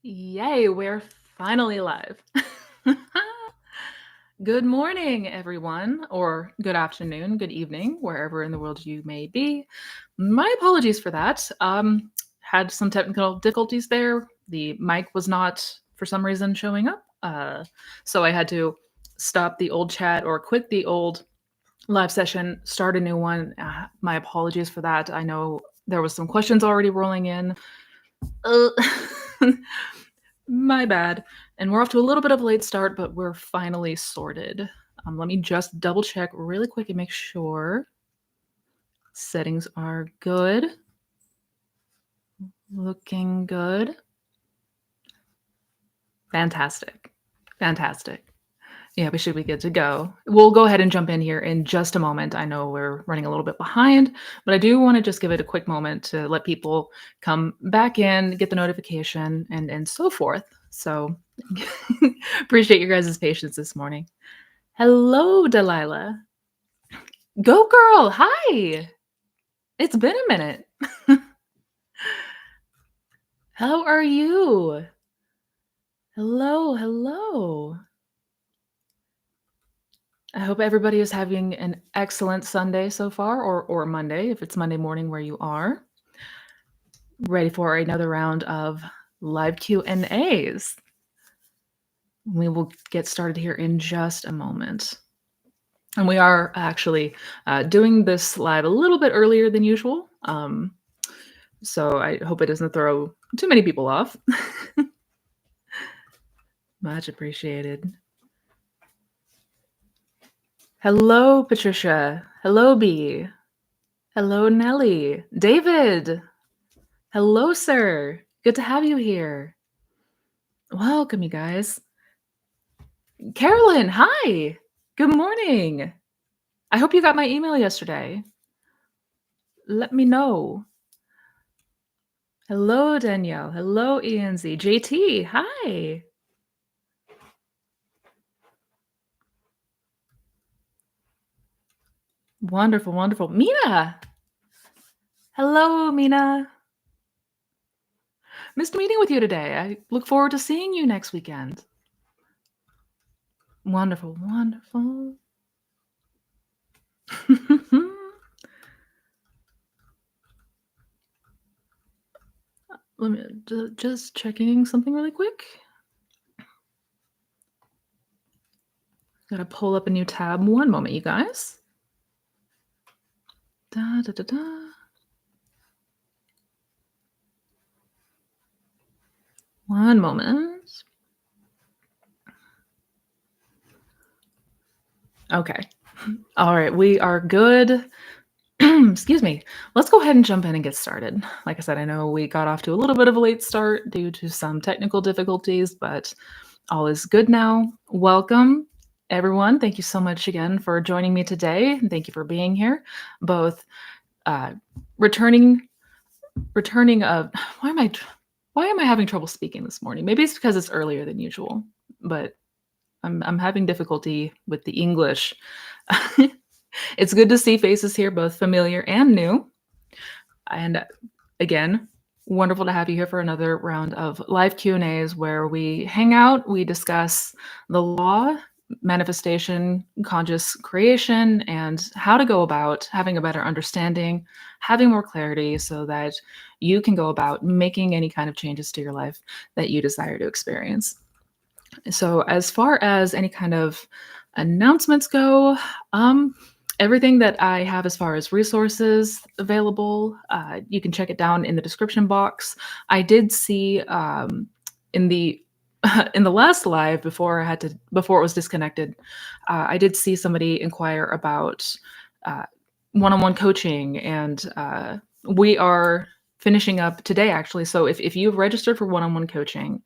Yay, we're finally live. Good morning, everyone, or good afternoon, good evening, wherever in the world you may be. My apologies for that. Had some technical difficulties there. The mic was not, for some reason, showing up. So I had to stop the old chat or quit the old live session, start a new one. My apologies for that. I know there was some questions already rolling in. Uh, My bad. And we're off to a little bit of a late start, but we're finally sorted. Let me just double check really quick and make sure settings are good. Looking good. Fantastic. Fantastic. Yeah, we should be good to go. We'll go ahead and jump in here in just a moment. I know we're running a little bit behind, but I do want to just give it a quick moment to let people come back in, get the notification, and so forth. So appreciate your guys' patience this morning. Hello, Delilah. Go girl. Hi. It's been a minute. How are you? Hello, hello. I hope everybody is having an excellent Sunday so far, or Monday, if it's Monday morning where you are. Ready for another round of live Q&As. We will get started here in just a moment. And we are actually doing this live a little bit earlier than usual. So I hope it doesn't throw too many people off. Much appreciated. Hello, Patricia. Hello, B. Hello, Nellie. David. Hello, sir. Good to have you here. Welcome, you guys. Carolyn, hi. Good morning. I hope you got my email yesterday. Let me know. Hello, Danielle. Hello, ENZ. JT, hi. Wonderful, wonderful. Mina. Hello, Mina. Missed meeting with you today. I look forward to seeing you next weekend. Wonderful, wonderful. Let me just checking something really quick. Gotta pull up a new tab. One moment, you guys. Da, da, da, da. One moment. Okay. All right, we are good. Excuse me. Let's go ahead and jump in and get started. Like I said, I know we got off to a little bit of a late start due to some technical difficulties, but all is good now. Welcome, everyone. Thank you so much again for joining me today. Thank you for being here, both returning of why am I having trouble speaking this morning? Maybe it's because it's earlier than usual, but I'm having difficulty with the English. It's good to see faces here, both familiar and new. And again, wonderful to have you here for another round of live Q&As where we hang out, we discuss the law, manifestation, conscious creation, and how to go about having a better understanding, having more clarity so that you can go about making any kind of changes to your life that you desire to experience. So as far as any kind of announcements go, everything that I have as far as resources available, you can check it down in the description box. I did see in the in the last live before it was disconnected, I did see somebody inquire about one-on-one coaching, and we are finishing up today actually. So if you've registered for one-on-one coaching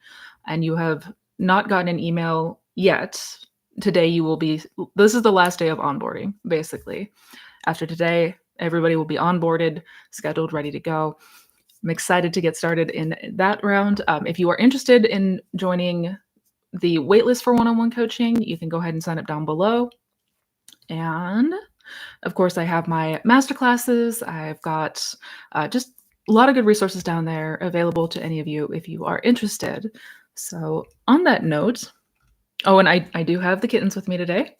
and you have not gotten an email yet, today this is the last day of onboarding, basically. After today, everybody will be onboarded, scheduled, ready to go. I'm excited to get started in that round. If you are interested in joining the waitlist for one-on-one coaching, you can go ahead and sign up down below. And of course, I have my masterclasses. I've got just a lot of good resources down there available to any of you if you are interested. So on that note, oh, and I do have the kittens with me today.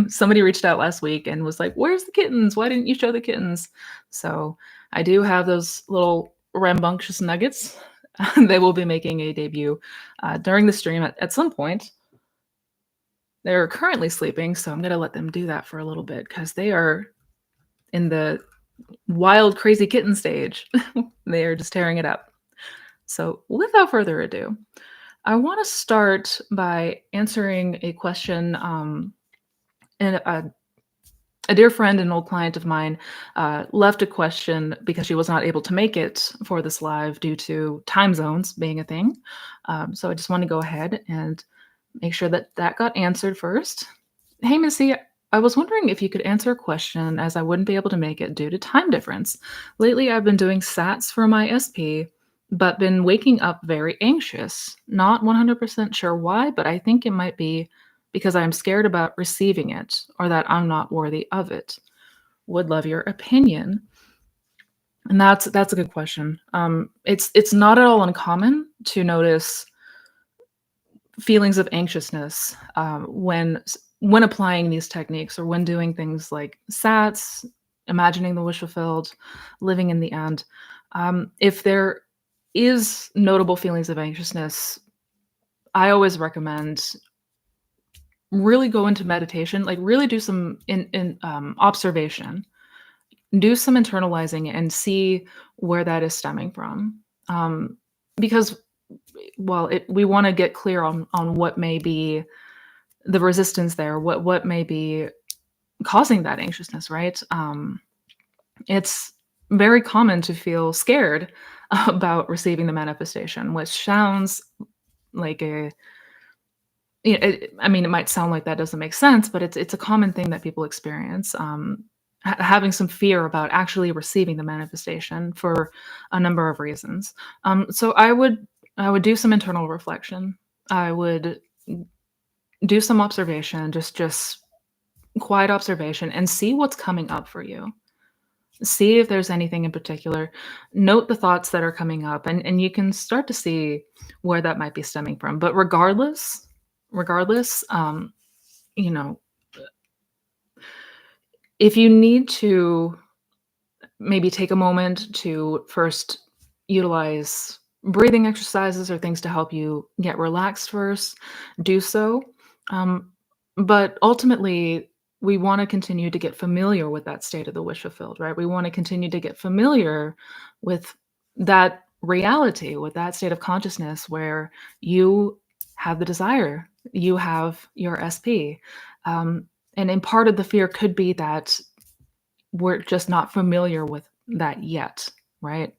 Somebody reached out last week and was like, "Where's the kittens? Why didn't you show the kittens?" So I do have those little rambunctious nuggets. They will be making a debut during the stream at some point. They're currently sleeping, so I'm going to let them do that for a little bit because they are in the wild, crazy kitten stage. They are just tearing it up. So without further ado, I want to start by answering a question. And a dear friend, an old client of mine, left a question because she was not able to make it for this live due to time zones being a thing. So I just want to go ahead and make sure that that got answered first. Hey, Missy, I was wondering if you could answer a question as I wouldn't be able to make it due to time difference. Lately, I've been doing SATs for my SP, but been waking up very anxious. Not 100% sure why, but I think it might be because I'm scared about receiving it or that I'm not worthy of it. Would love your opinion. And that's a good question. It's not at all uncommon to notice feelings of anxiousness when applying these techniques or when doing things like SATs, imagining the wish fulfilled, living in the end. If there is notable feelings of anxiousness, I always recommend really go into meditation, like really do some in observation, do some internalizing and see where that is stemming from. Because we want to get clear on what may be the resistance there, what may be causing that anxiousness, right? It's very common to feel scared about receiving the manifestation, which sounds like I mean, it might sound like that doesn't make sense, but it's a common thing that people experience. Having some fear about actually receiving the manifestation for a number of reasons. So I would do some internal reflection. I would do some observation, just quiet observation, and see what's coming up for you. See if there's anything in particular. Note the thoughts that are coming up, and you can start to see where that might be stemming from. But regardless, you know, if you need to maybe take a moment to first utilize breathing exercises or things to help you get relaxed first, do so. Um, but ultimately, we want to continue to get familiar with that state of the wish fulfilled, right? We want to continue to get familiar with that reality, with that state of consciousness where you have the desire, you have your SP. And in part of the fear could be that we're just not familiar with that yet, right?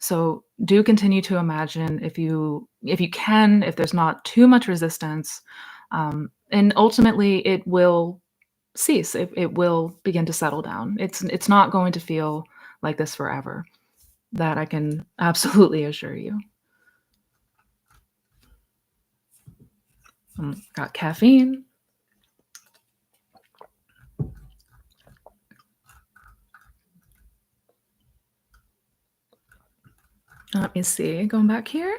So do continue to imagine if you can, if there's not too much resistance, and ultimately it will cease. It will begin to settle down. It's not going to feel like this forever. That I can absolutely assure you. Got caffeine. Let me see. Going back here.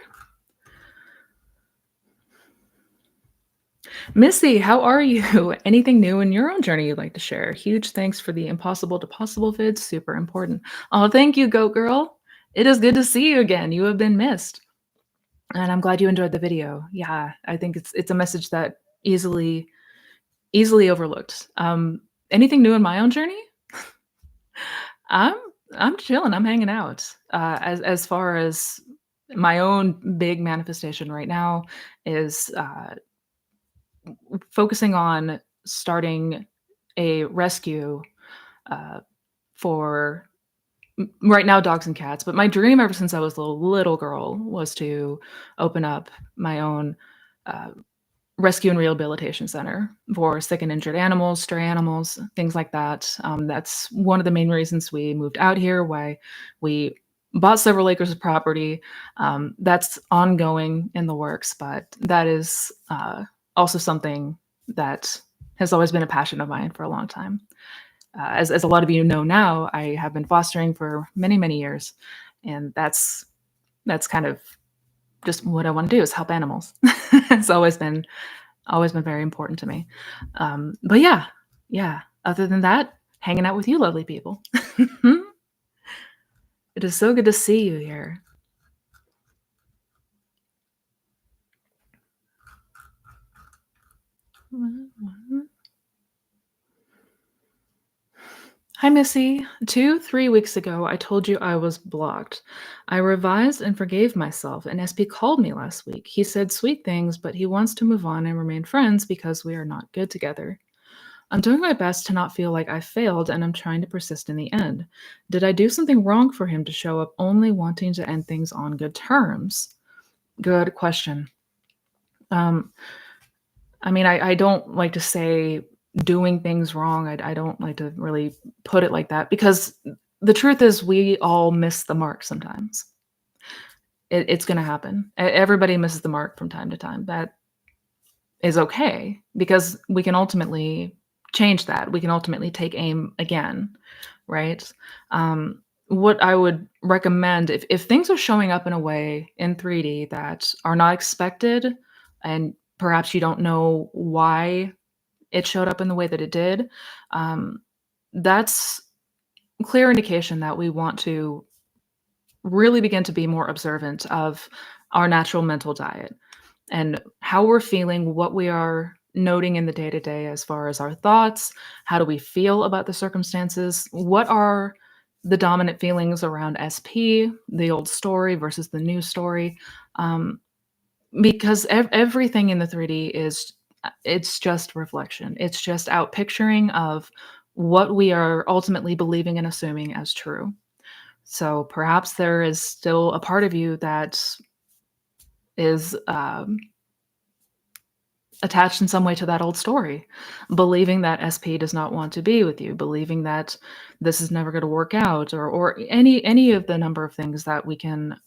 Missy, how are you? Anything new in your own journey you'd like to share? Huge thanks for the impossible to possible vids. Super important. Oh, thank you, Goat Girl. It is good to see you again. You have been missed. And I'm glad you enjoyed the video. Yeah, I think it's a message that easily overlooked. Anything new in my own journey? I'm I'm chilling. I'm hanging out. As far as my own big manifestation right now is focusing on starting a rescue uh, for right now dogs and cats. But my dream ever since I was a little girl was to open up my own uh, rescue and rehabilitation center for sick and injured animals, stray animals, things like that. That's one of the main reasons we moved out here, why we bought several acres of property. That's ongoing in the works, but that is also something that has always been a passion of mine for a long time. As a lot of you know now, I have been fostering for many, many years. And that's kind of just what I want to do is help animals. It's always been very important to me. But yeah, yeah. Other than that, hanging out with you lovely people. It is so good to see you here. Hi, Missy. 3 weeks ago, I told you I was blocked. I revised and forgave myself, and SP called me last week. He said sweet things, but he wants to move on and remain friends because we are not good together. I'm doing my best to not feel like I failed, and I'm trying to persist in the end. Did I do something wrong for him to show up only wanting to end things on good terms? Good question. Um, I mean, I don't like to say doing things wrong. I don't like to really put it like that because the truth is we all miss the mark sometimes. It's going to happen. Everybody misses the mark from time to time. That is okay because we can ultimately change that. We can ultimately take aim again, right? What I would recommend if things are showing up in a way in 3D that are not expected and perhaps you don't know why it showed up in the way that it did, um, that's clear indication that we want to really begin to be more observant of our natural mental diet and how we're feeling, what we are noting in the day to day as far as our thoughts, how do we feel about the circumstances, what are the dominant feelings around SP, the old story versus the new story. Um, because everything in the 3D is it's just reflection. It's just out picturing of what we are ultimately believing and assuming as true. So perhaps there is still a part of you that is attached in some way to that old story, believing that SP does not want to be with you, believing that this is never going to work out, or any of the number of things that we can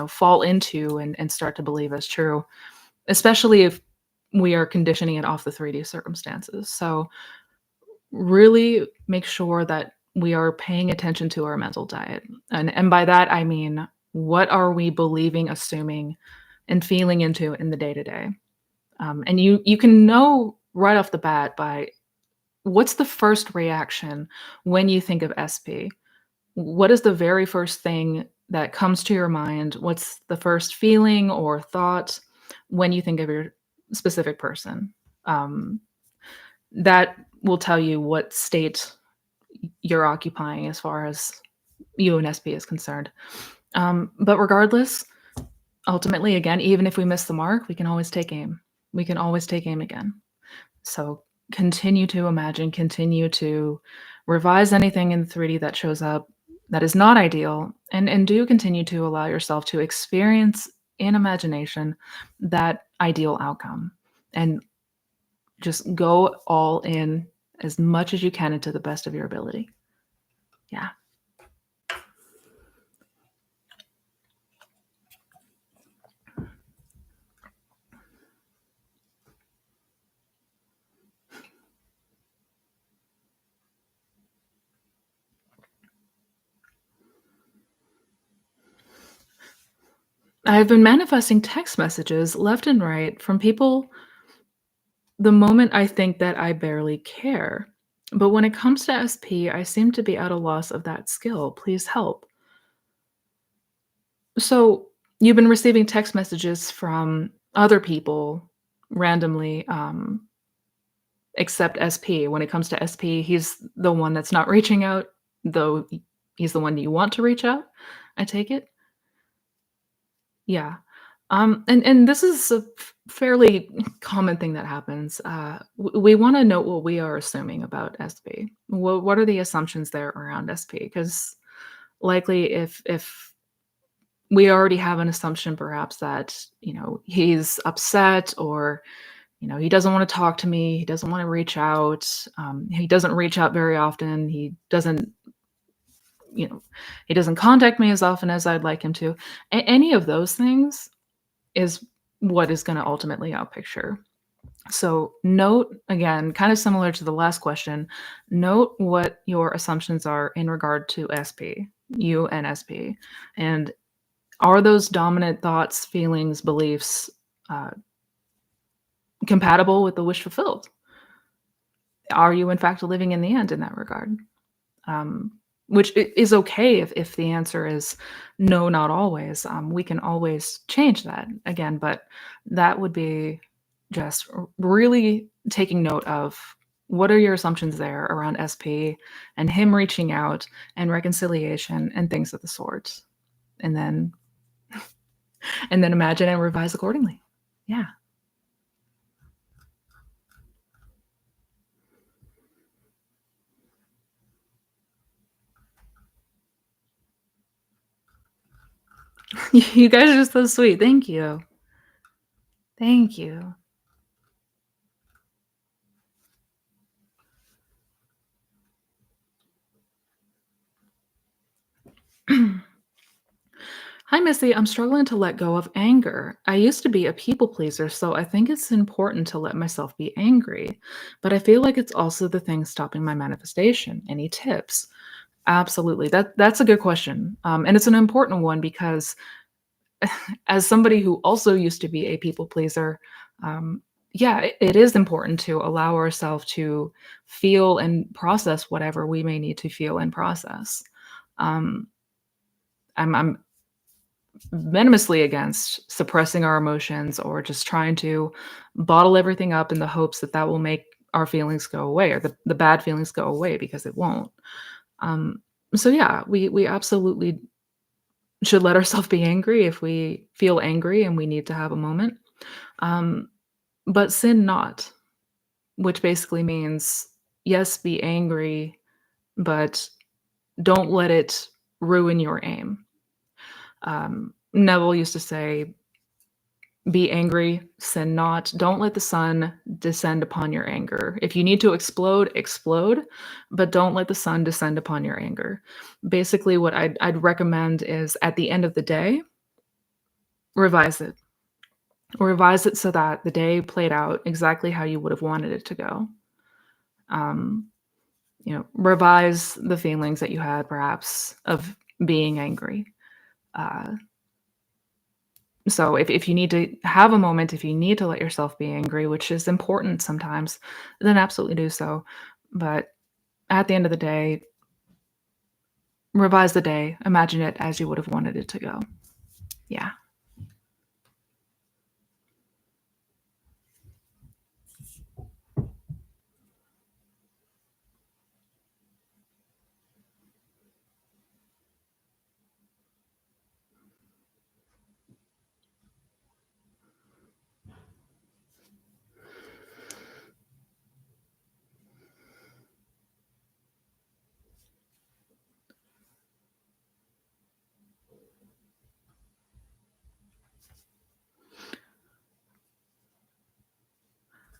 fall into and start to believe as true, especially if we are conditioning it off the 3D circumstances. So really make sure that we are paying attention to our mental diet. And by that I mean what are we believing, assuming, and feeling into in the day to day. And you can know right off the bat by what's the first reaction when you think of SP? What is the very first thing that comes to your mind? What's the first feeling or thought when you think of your specific person? Um, that will tell you what state you're occupying as far as you and SP is concerned. But regardless, ultimately, again, even if we miss the mark, we can always take aim. We can always take aim again. So continue to imagine, continue to revise anything in 3D that shows up that is not ideal, and do continue to allow yourself to experience in imagination that ideal outcome. And just go all in as much as you can and to the best of your ability. Yeah. I've been manifesting text messages left and right from people the moment I think that I barely care. But when it comes to SP, I seem to be at a loss of that skill. Please help. So, you've been receiving text messages from other people randomly, except SP. When it comes to SP, he's the one that's not reaching out, though he's the one you want to reach out, I take it? Yeah. And this is a fairly common thing that happens. We want to note what we are assuming about SP. What are the assumptions there around SP? Because likely, if we already have an assumption, perhaps that he's upset, or he doesn't want to talk to me, he doesn't want to reach out, he doesn't reach out very often, you know he doesn't contact me as often as I'd like him to. Any of those things is what is gonna ultimately outpicture. So note, again, kind of similar to the last question, note what your assumptions are in regard to SP. you and SP. And are those dominant thoughts, feelings, beliefs uh, compatible with the wish fulfilled? Are you, in fact, living in the end in that regard? Um, which is okay if the answer is no, not always. We can always change that again, but that would be just really taking note of what are your assumptions there around SP and him reaching out and reconciliation and things of the sort. And then imagine and revise accordingly. Yeah. You guys are just so sweet. Thank you. Thank you. Hi, Missy. I'm struggling to let go of anger. I used to be a people pleaser, so I think it's important to let myself be angry. But I feel like it's also the thing stopping my manifestation. Any tips? Absolutely. That's a good question. And it's an important one because as somebody who also used to be a people pleaser, um, yeah, it is important to allow ourselves to feel and process whatever we may need to feel and process. Um, I'm venomously against suppressing our emotions or just trying to bottle everything up in the hopes that that will make our feelings go away or the bad feelings go away because it won't. Um, so yeah, we absolutely should let ourselves be angry if we feel angry and we need to have a moment. Um, but sin not, which basically means yes, be angry, but don't let it ruin your aim. Neville used to say, be angry, sin not. Don't let the sun descend upon your anger. If you need to explode, explode, but don't let the sun descend upon your anger. Basically, what I'd recommend is at the end of the day, revise it. Revise it so that the day played out exactly how you would have wanted it to go. Um, revise the feelings that you had perhaps of being angry. Uh, So if you need to have a moment, if you need to let yourself be angry, which is important sometimes, then absolutely do so. But at the end of the day, revise the day, imagine it as you would have wanted it to go. Yeah.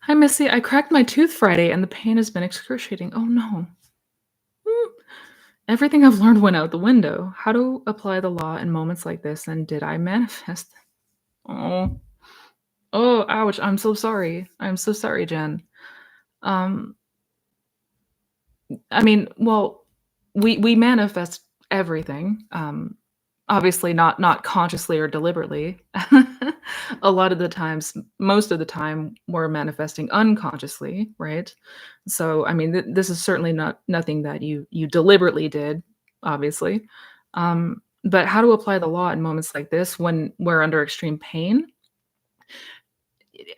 Hi, Missy. I cracked my tooth Friday and the pain has been excruciating. Oh no. Mm. Everything I've learned went out the window. How to apply the law in moments like this, and did I manifest? Oh. Oh, ouch. I'm so sorry. I'm so sorry, Jen. Um, I mean, well, we manifest everything. Obviously not consciously or deliberately. A lot of the times, most of the time, we're manifesting unconsciously, right? So, I mean, this is certainly not nothing that you deliberately did, obviously. But how to apply the law in moments like this when we're under extreme pain?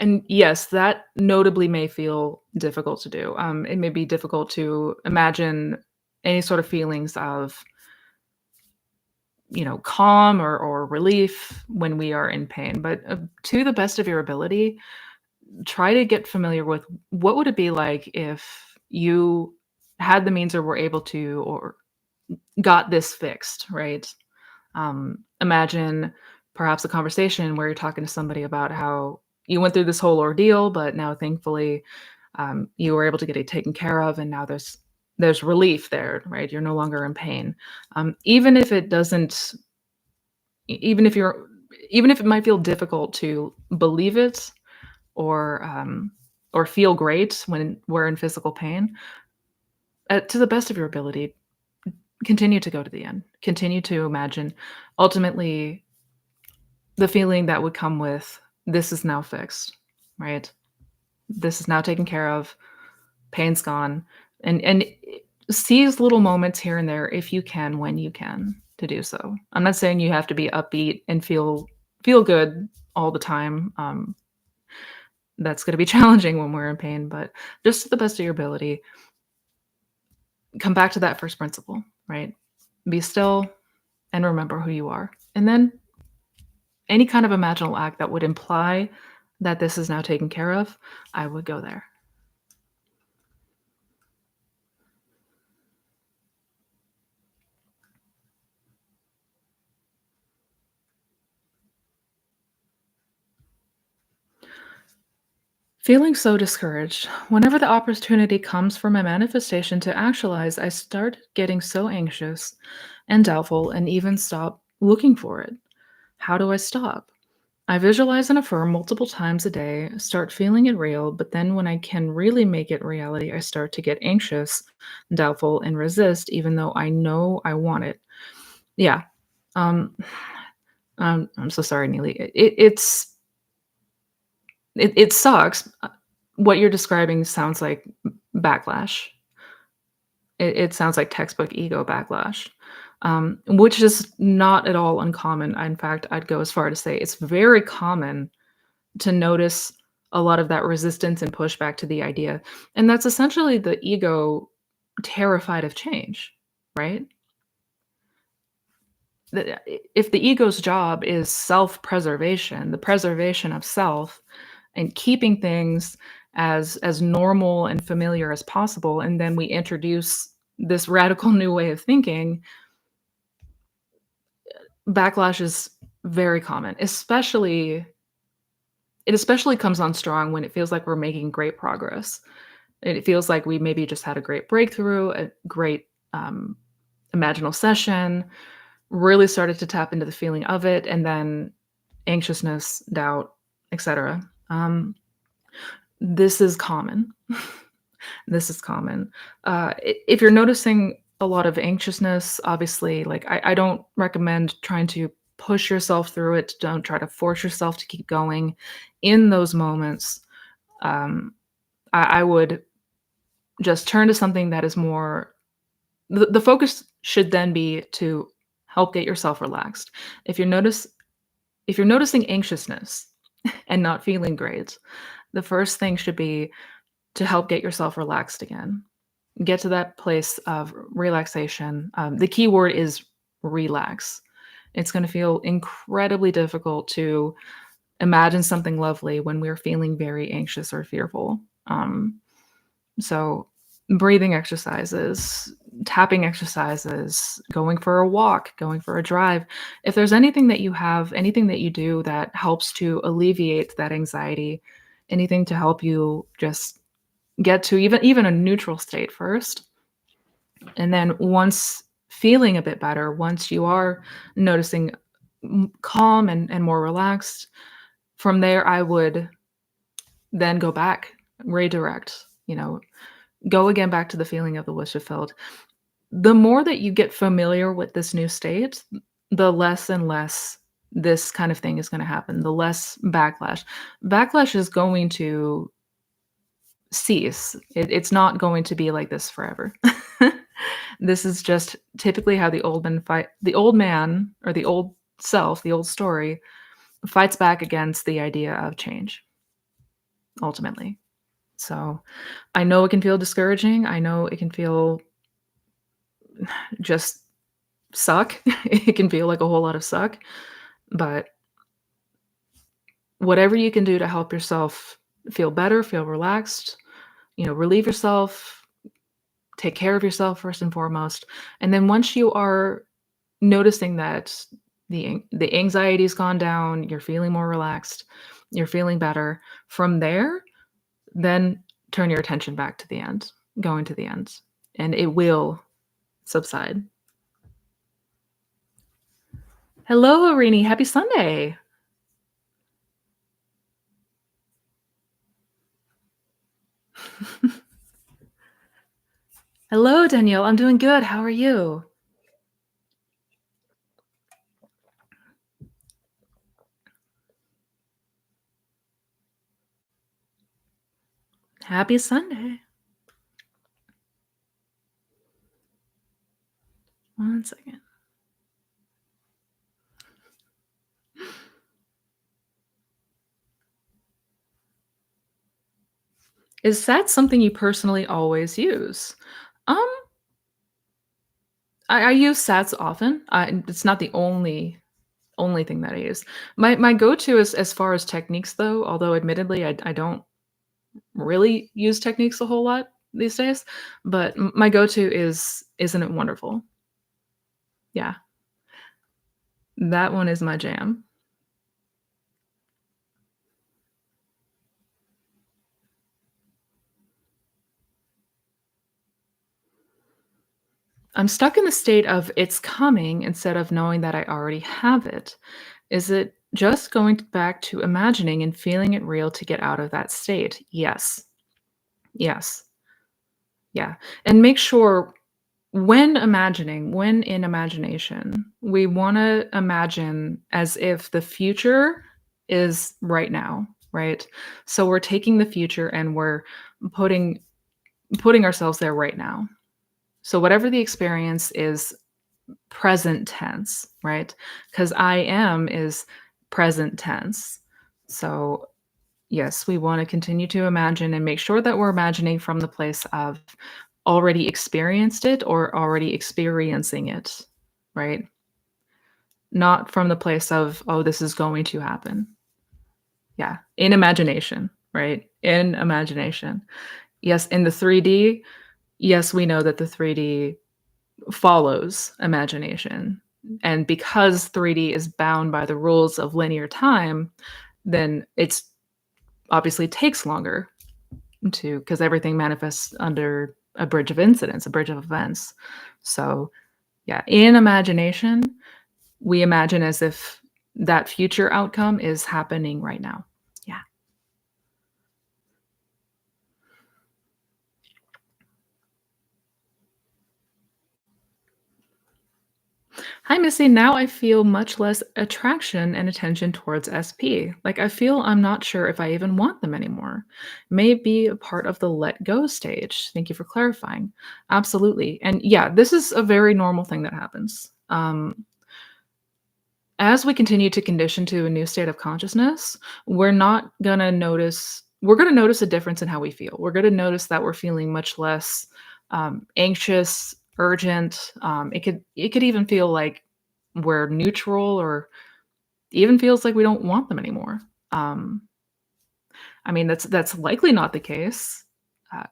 And yes, that notably may feel difficult to do. It may be difficult to imagine any sort of feelings of, calm or relief when we are in pain. But to the best of your ability, try to get familiar with what would it be like if you had the means or were able to or got this fixed, right? Imagine perhaps a conversation where you're talking to somebody about how you went through this whole ordeal, but now thankfully you were able to get it taken care of, and now there's relief there, right? You're no longer in pain. Even if it doesn't, even if you're, even if it might feel difficult to believe it or feel great when we're in physical pain, to the best of your ability, continue to go to the end. Continue to imagine ultimately the feeling that would come with this is now fixed, right? This is now taken care of. Pain's gone. And seize little moments here and there if you can, when you can, to do so. I'm not saying you have to be upbeat and feel good all the time. That's going to be challenging when we're in pain, but just to the best of your ability, come back to that first principle, right? Be still and remember who you are. And then any kind of imaginal act that would imply that this is now taken care of, I would go there. Feeling so discouraged, whenever the opportunity comes for my manifestation to actualize, I start getting so anxious and doubtful and even stop looking for it. How do I stop? I visualize and affirm multiple times a day, start feeling it real, but then when I can really make it reality, I start to get anxious, doubtful, and resist, even though I know I want it. Yeah. Um, I'm so sorry, Neely. It sucks. What you're describing sounds like backlash. It sounds like textbook ego backlash, which is not at all uncommon. In fact, I'd go as far to say it's very common to notice a lot of that resistance and pushback to the idea. And that's essentially the ego terrified of change, right? If the ego's job is self preservation, the preservation of self, and keeping things as normal and familiar as possible, and then we introduce this radical new way of thinking, backlash is very common, especially comes on strong when it feels like we're making great progress. It feels like we maybe just had a great breakthrough, a great imaginal session, really started to tap into the feeling of it, and then anxiousness, doubt, etc. This is common. This is common. If you're noticing a lot of anxiousness, obviously, like I don't recommend trying to push yourself through it. Don't try to force yourself to keep going. In those moments, um, I would just turn to something that is more. The focus should then be to help get yourself relaxed. If you notice, if you're noticing anxiousness and not feeling great, the first thing should be to help get yourself relaxed again. Get to that place of relaxation. The key word is relax. It's going to feel incredibly difficult to imagine something lovely when we're feeling very anxious or fearful. So, breathing exercises, tapping exercises, going for a walk, going for a drive. If there's anything that you have, anything that you do that helps to alleviate that anxiety, anything to help you just get to even a neutral state first, and then once feeling a bit better, once you are noticing calm and more relaxed, from there I would then go back, redirect, go again back to the feeling of the wish fulfilled. The more that you get familiar with this new state, the less and less this kind of thing is going to happen, the less backlash. Backlash is going to cease. It's not going to be like this forever. This is just typically how the old man or the old self, the old story fights back against the idea of change ultimately. So I know it can feel discouraging. I know it can feel just suck. It can feel like a whole lot of suck, but whatever you can do to help yourself feel better, feel relaxed, relieve yourself, take care of yourself first and foremost. And then once you are noticing that the anxiety's gone down, you're feeling more relaxed, you're feeling better, from there, then turn your attention back to the end, going to the end, and it will subside. Hello, Arini. Happy Sunday. Hello, Danielle. I'm doing good. How are you? Happy Sunday. One second. Is that something you personally always use? Um, I use sats often. It's not the only thing that I use. My go-to is as far as techniques though, although admittedly I don't really use techniques a whole lot these days, but my go-to is "Isn't It Wonderful?" Yeah, that one is my jam. I'm stuck in the state of "It's coming" instead of knowing that I already have it. Is it just going back to imagining and feeling it real to get out of that state? Yes. Yes. Yeah, and make sure when in imagination, we wanna imagine as if the future is right now, right? So we're taking the future and we're putting putting ourselves there right now. So whatever the experience is present tense, right? Because I am is present tense. So yes, we want to continue to imagine and make sure that we're imagining from the place of already experienced it or already experiencing it, right? Not from the place of, oh, this is going to happen. Yeah, in imagination, right? In imagination. Yes, in the 3D, yes, we know that the 3D follows imagination. And because 3D is bound by the rules of linear time, then it's obviously takes longer to because everything manifests under a bridge of incidents, a bridge of events. So, yeah, in imagination, we imagine as if that future outcome is happening right now. Yeah. Hi, Missy. Now I feel much less attraction and attention towards SP. Like, I feel I'm not sure if I even want them anymore. May be a part of the let go stage. Thank you for clarifying. Absolutely. And yeah, this is a very normal thing that happens. As we continue to condition to a new state of consciousness, we're gonna notice a difference in how we feel. We're gonna notice that we're feeling much less, anxious, urgent, it could even feel like we're neutral or even feels like we don't want them anymore. Um, I mean, that's likely not the case,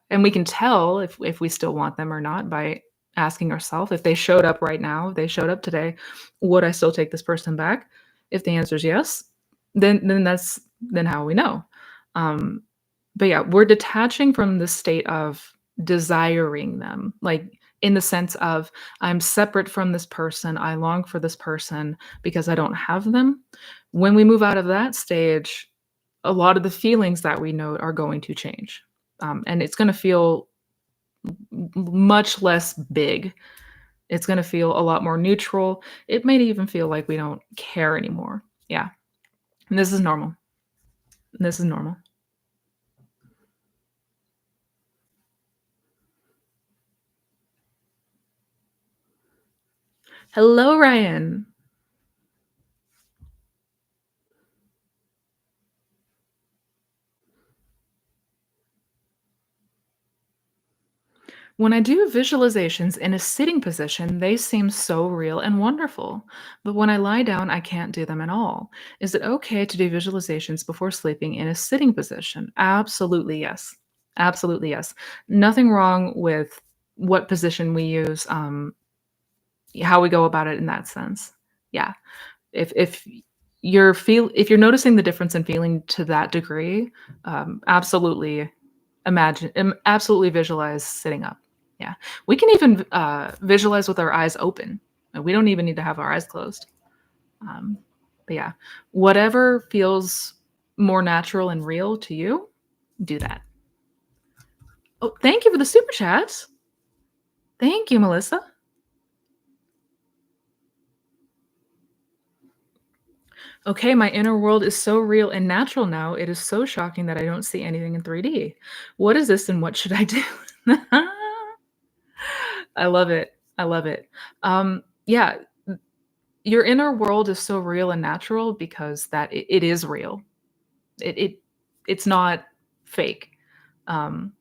and we can tell if we still want them or not by asking ourselves if they showed up right now, if they showed up today, would I still take this person back? If the answer is yes, then how we know. Um, but yeah, we're detaching from the state of desiring them, like in the sense of I'm separate from this person, I long for this person because I don't have them. When we move out of that stage, a lot of the feelings that we know are going to change. And it's going to feel much less big. It's going to feel a lot more neutral. It may even feel like we don't care anymore. Yeah. And this is normal. This is normal. Hello, Ryan. When I do visualizations in a sitting position, they seem so real and wonderful. But when I lie down, I can't do them at all. Is it okay to do visualizations before sleeping in a sitting position? Absolutely yes. Absolutely yes. Nothing wrong with what position we use, how we go about it in that sense. Yeah. If if you're noticing the difference in feeling to that degree, absolutely absolutely visualize sitting up. Yeah. We can even, visualize with our eyes open. We don't even need to have our eyes closed. Um, but yeah, whatever feels more natural and real to you, do that. Oh, thank you for the super chat. Thank you, Melissa. Okay, my inner world is so real and natural now. It is so shocking that I don't see anything in 3D. What is this and what should I do? I love it. I love it. Yeah, your inner world is so real and natural because it is real. It it's not fake. Um,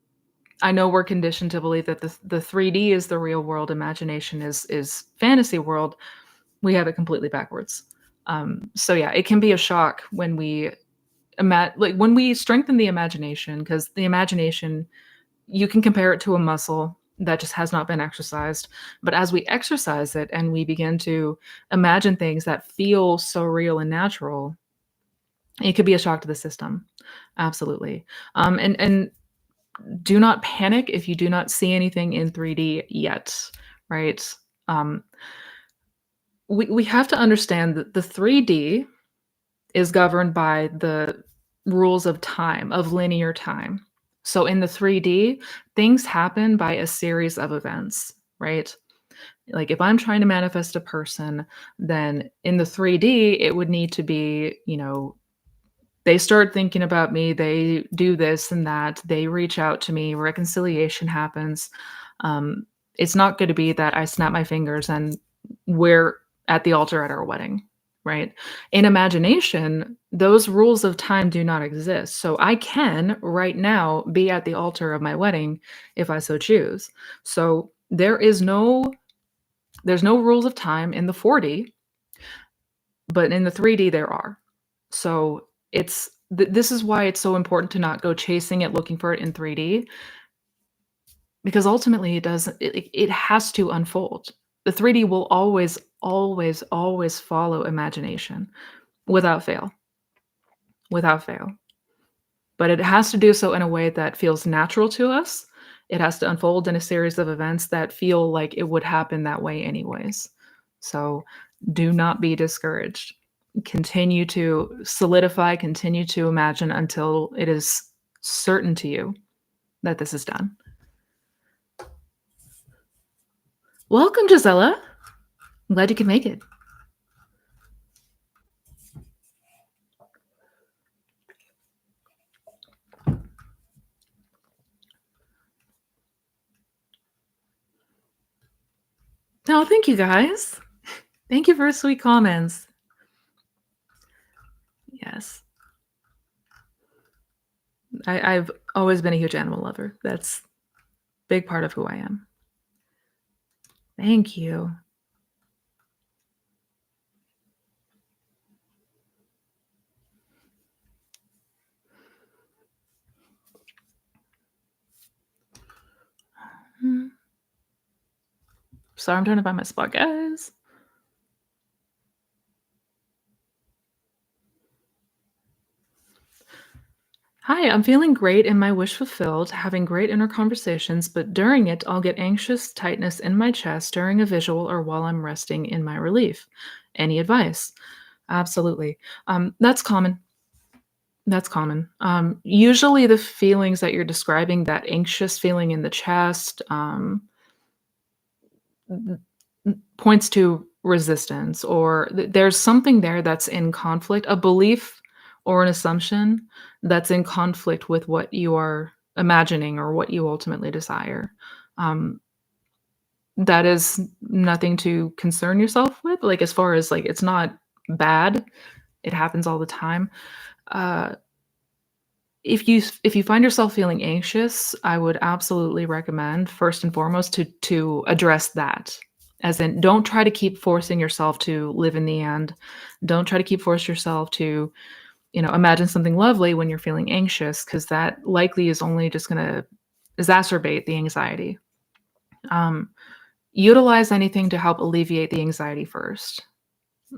I know we're conditioned to believe that the 3D is the real world, imagination is fantasy world. We have it completely backwards. So yeah, it can be a shock when we like when we strengthen the imagination, because the imagination, you can compare it to a muscle that just has not been exercised. But as we exercise it and we begin to imagine things that feel so real and natural, it could be a shock to the system. Absolutely. And do not panic if you do not see anything in 3D yet, right? Um, we have to understand that the 3D is governed by the rules of time, of linear time. So in the 3D, things happen by a series of events, right? Like if I'm trying to manifest a person, then in the 3D, it would need to be, they start thinking about me, they do this and that, they reach out to me, reconciliation happens. Um, it's not going to be that I snap my fingers and we're at the altar at our wedding, right? In imagination, those rules of time do not exist. So I can right now be at the altar of my wedding if I so choose. So there's no rules of time in the 4D, but in the 3D there are. So this is why it's so important to not go chasing it, looking for it in 3D, because ultimately it has to unfold. The 3D will always, always, always follow imagination without fail, without fail. But it has to do so in a way that feels natural to us. It has to unfold in a series of events that feel like it would happen that way anyways. So do not be discouraged. Continue to solidify, continue to imagine until it is certain to you that this is done. Welcome, Gisela. I'm glad you could make it. No, thank you guys. Thank you for sweet comments. Yes. I've always been a huge animal lover. That's a big part of who I am. Thank you. Sorry, I'm trying to find my spot, guys. Hi, I'm feeling great and my wish fulfilled, having great inner conversations, but during it, I'll get anxious tightness in my chest during a visual or while I'm resting in my relief. Any advice? Absolutely. That's common. That's common. Usually, the feelings that you're describing, that anxious feeling in the chest, points to resistance, or there's something there that's in conflict, a belief or an assumption that's in conflict with what you are imagining or what you ultimately desire. Um, that is nothing to concern yourself with. Like, as far as like, it's not bad. It happens all the time. Uh, if you find yourself feeling anxious, I would absolutely recommend first and foremost to address that. As in, don't try to keep forcing yourself to live in the end. Don't try to keep force yourself to, imagine something lovely when you're feeling anxious, because that likely is only just going to exacerbate the anxiety. Um, Utilize anything to help alleviate the anxiety first.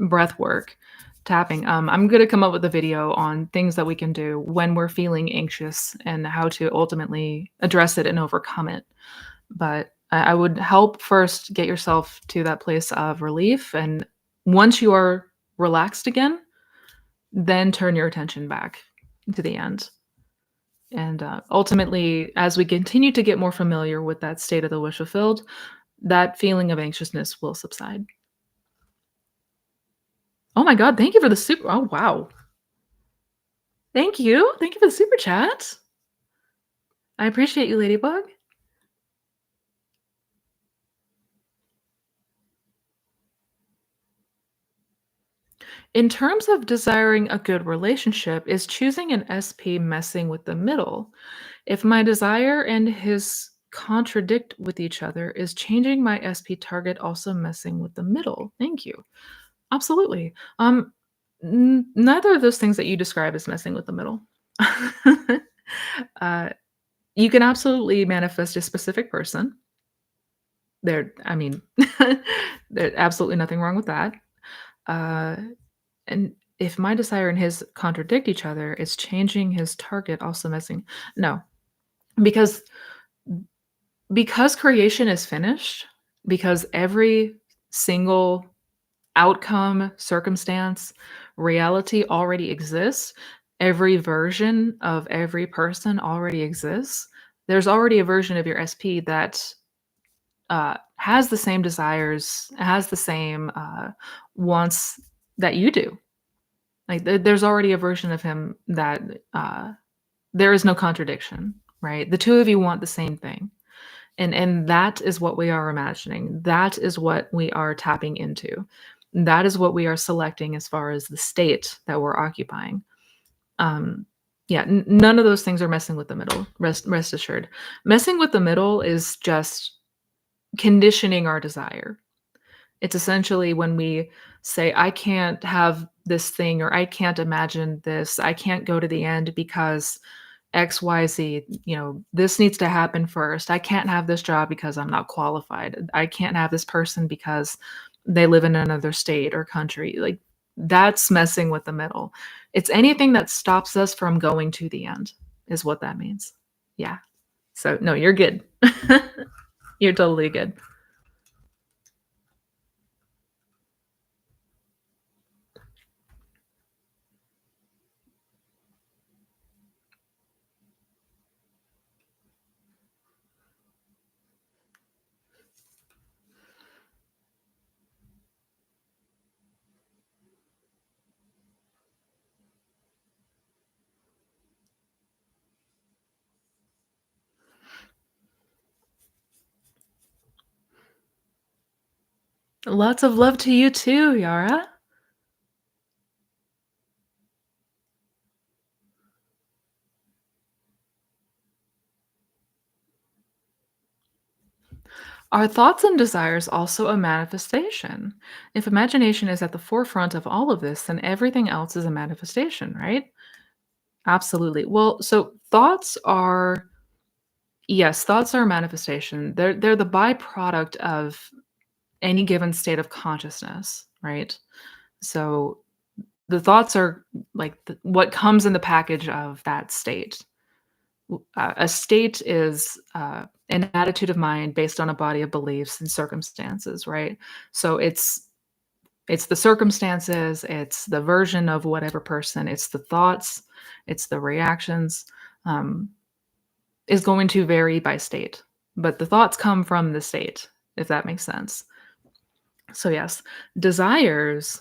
Breath work, tapping. I'm going to come up with a video on things that we can do when we're feeling anxious and how to ultimately address it and overcome it. But I would help first get yourself to that place of relief. And once you are relaxed again, then turn your attention back to the end. And ultimately, as we continue to get more familiar with that state of the wish fulfilled, that feeling of anxiousness will subside. Oh my god, thank you for the super oh, wow. Thank you. Thank you for the super chat. I appreciate you, Ladybug. In terms of desiring a good relationship, is choosing an SP messing with the middle? If my desire and his contradict with each other, is changing my SP target also messing with the middle? Thank you. Absolutely. Neither of those things that you describe is messing with the middle. uh, you can absolutely manifest a specific person. I mean, there's absolutely nothing wrong with that. Uh, and if my desire and his contradict each other, it's changing his target, also messing. No, because creation is finished, because every single outcome, circumstance, reality already exists. Every version of every person already exists. There's already a version of your SP that has the same desires, has the same wants that you do. Like there's already a version of him that there is no contradiction, right? The two of you want the same thing. And that is what we are imagining. That is what we are tapping into. That is what we are selecting as far as the state that we're occupying. Um, yeah, none of those things are messing with the middle. Rest assured. Messing with the middle is just conditioning our desire. It's essentially when we say, I can't have this thing, or I can't imagine this, I can't go to the end because XYZ, this needs to happen first. I can't have this job because I'm not qualified. I can't have this person because they live in another state or country. Like that's messing with the middle. It's anything that stops us from going to the end, is what that means. Yeah. So, no, you're good. You're totally good. Lots of love to you too, Yara. Are thoughts and desires also a manifestation? If imagination is at the forefront of all of this, then everything else is a manifestation, right? Absolutely. Well, so thoughts are yes, thoughts are a manifestation. They're the byproduct of any given state of consciousness, right? So the thoughts are like what comes in the package of that state. A state is an attitude of mind based on a body of beliefs and circumstances, right? So it's the circumstances, it's the version of whatever person, it's the thoughts, it's the reactions. Um, is going to vary by state, but the thoughts come from the state, if that makes sense. So yes, desires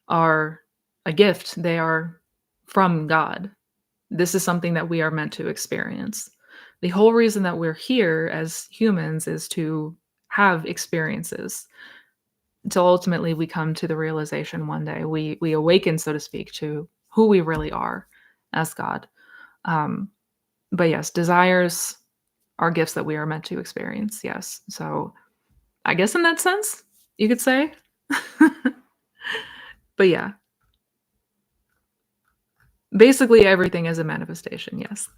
are a gift. They are from God. This is something that we are meant to experience. The whole reason that we're here as humans is to have experiences until ultimately we come to the realization one day we awaken, so to speak, to who we really are as God. Um, but yes, desires are gifts that we are meant to experience. Yes. So I guess in that sense, you could say. But yeah, basically everything is a manifestation. Yes.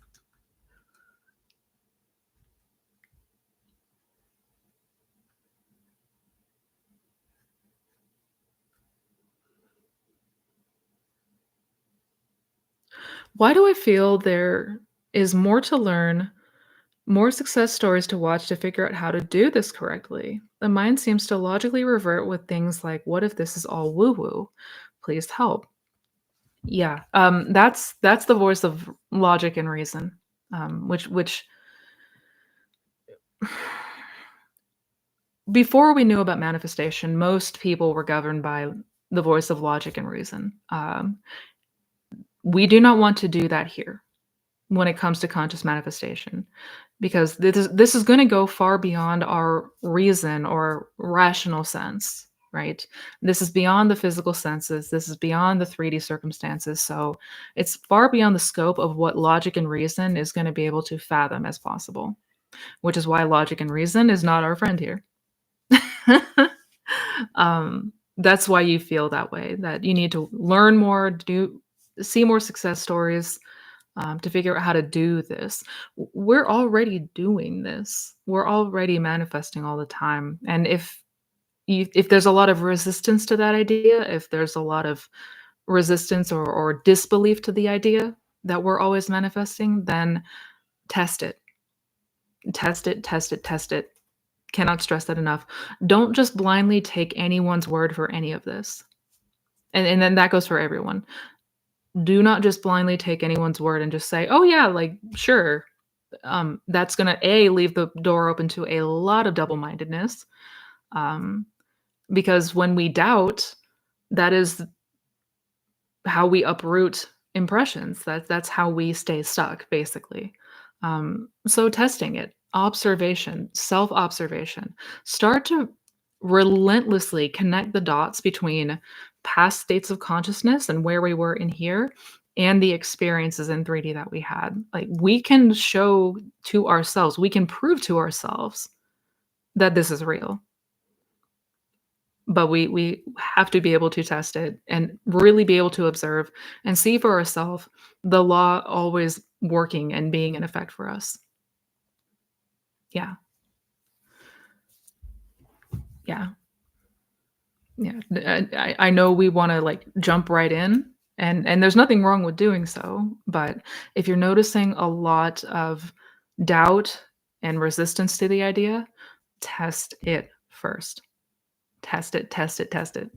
Why do I feel there is more to learn, more success stories to watch to figure out how to do this correctly? The mind seems to logically revert with things like, what if this is all woo woo? Please help. Yeah. That's the voice of logic and reason. Which before we knew about manifestation, most people were governed by the voice of logic and reason. We do not want to do that here when it comes to conscious manifestation because this is going to go far beyond our reason or rational sense, right? This is beyond the physical senses, this is beyond the 3D circumstances, so it's far beyond the scope of what logic and reason is going to be able to fathom as possible, which is why logic and reason is not our friend here. That's why you feel that way, that you need to learn more, see more success stories, to figure out how to do this. We're already doing this. We're already manifesting all the time. And if there's a lot of resistance to that idea, if there's a lot of resistance or disbelief to the idea that we're always manifesting, then test it. Test it, test it, test it. Cannot stress that enough. Don't just blindly take anyone's word for any of this. And then that goes for everyone. Do not just blindly take anyone's word and just say, "Oh yeah, like sure." That's gonna leave the door open to a lot of double-mindedness. Um, because when we doubt, that is how we uproot impressions. That's how we stay stuck, basically. So testing it, observation, self-observation. Start to relentlessly connect the dots between past states of consciousness and where we were in here and the experiences in 3D that we had. Like we can show to ourselves, we can prove to ourselves that this is real. But we have to be able to test it and really be able to observe and see for ourselves the law always working and being in effect for us. Yeah. Yeah. Yeah. I know we wanna, like, jump right in, and there's nothing wrong with doing so, but if you're noticing a lot of doubt and resistance to the idea, test it first. Test it, test it, test it.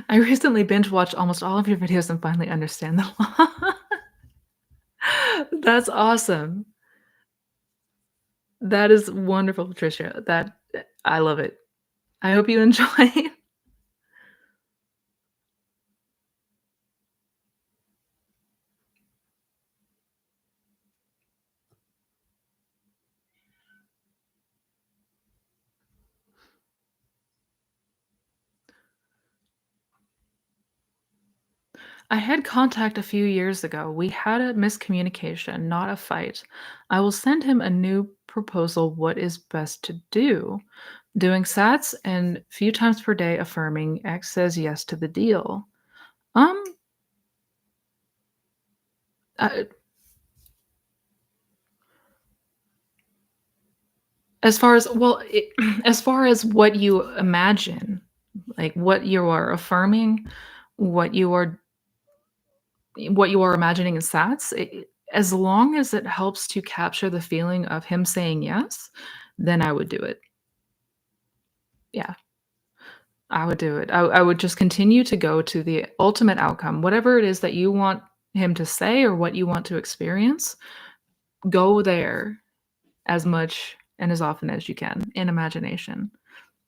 I recently binge watched almost all of your videos and finally understand the law. That's awesome. That is wonderful, Patricia. I love it. I hope you enjoy. I had contact a few years ago. We had a miscommunication, not a fight. I will send him a new proposal. What is best to do? Doing sats and few times per day affirming X says yes to the deal. Um, uh, as far as as far as what you imagine, like what you are affirming, what you are what you are imagining in sats, as long as it helps to capture the feeling of him saying yes, then I would do it. Yeah, I would do it. I would just continue to go to the ultimate outcome, whatever it is that you want him to say or what you want to experience, go there as much and as often as you can in imagination.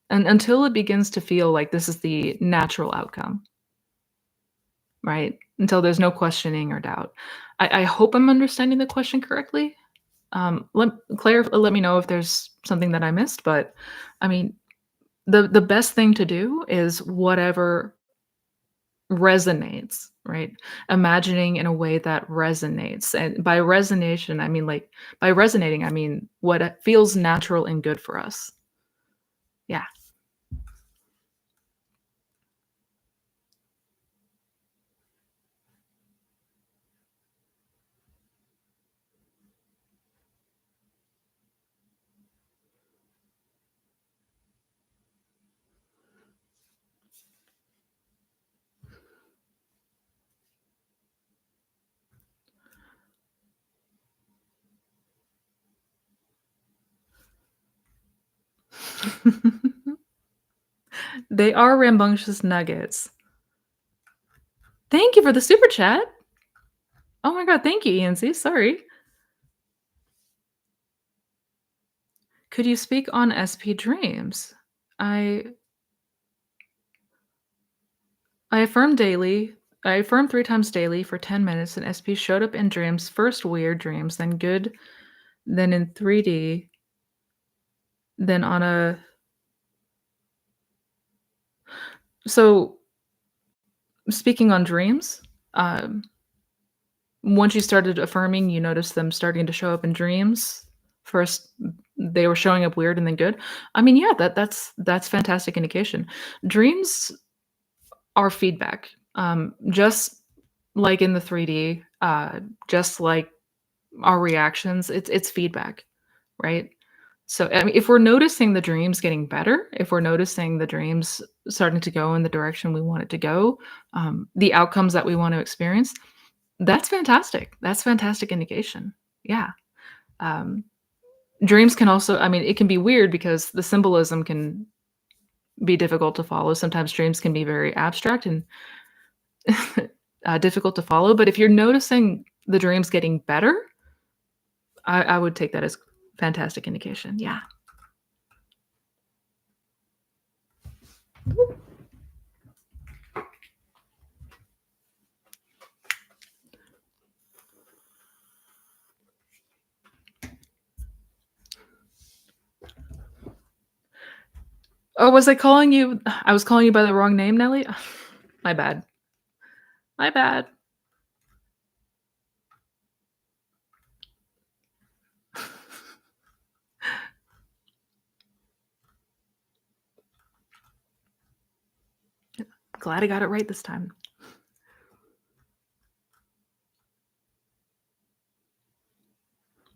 And until it begins to feel like this is the natural outcome, right? Until there's no questioning or doubt. I hope I'm understanding the question correctly. Let me know if there's something that I missed, but I mean, the best thing to do is whatever resonates, right? Imagining in a way that resonates, and by resonation, I mean, like by resonating, I mean what feels natural and good for us. Yeah. They are rambunctious nuggets. Thank you for the super chat. Oh my god, thank you, ENC, sorry. Could you speak on SP dreams? I I affirm daily. I affirm 3 times daily for 10 minutes, and SP showed up in dreams, first weird dreams, then good, then in 3D, then on a so, speaking on dreams, um, once you started affirming, you noticed them starting to show up in dreams. First, they were showing up weird and then good. I mean, yeah, that's fantastic indication. Dreams are feedback. Just like in the 3D, just like our reactions, it's feedback, right? So, I mean, if we're noticing the dreams getting better, if we're noticing the dreams starting to go in the direction we want it to go, the outcomes that we want to experience, that's fantastic. That's fantastic indication. Yeah. Um, Dreams can also, I mean, it can be weird because the symbolism can be difficult to follow. Sometimes dreams can be very abstract and difficult to follow. But if you're noticing the dreams getting better, I would take that as fantastic indication. Yeah. Oh, was I calling you? I was calling you by the wrong name, Nelly? My bad. My bad. Glad I got it right this time.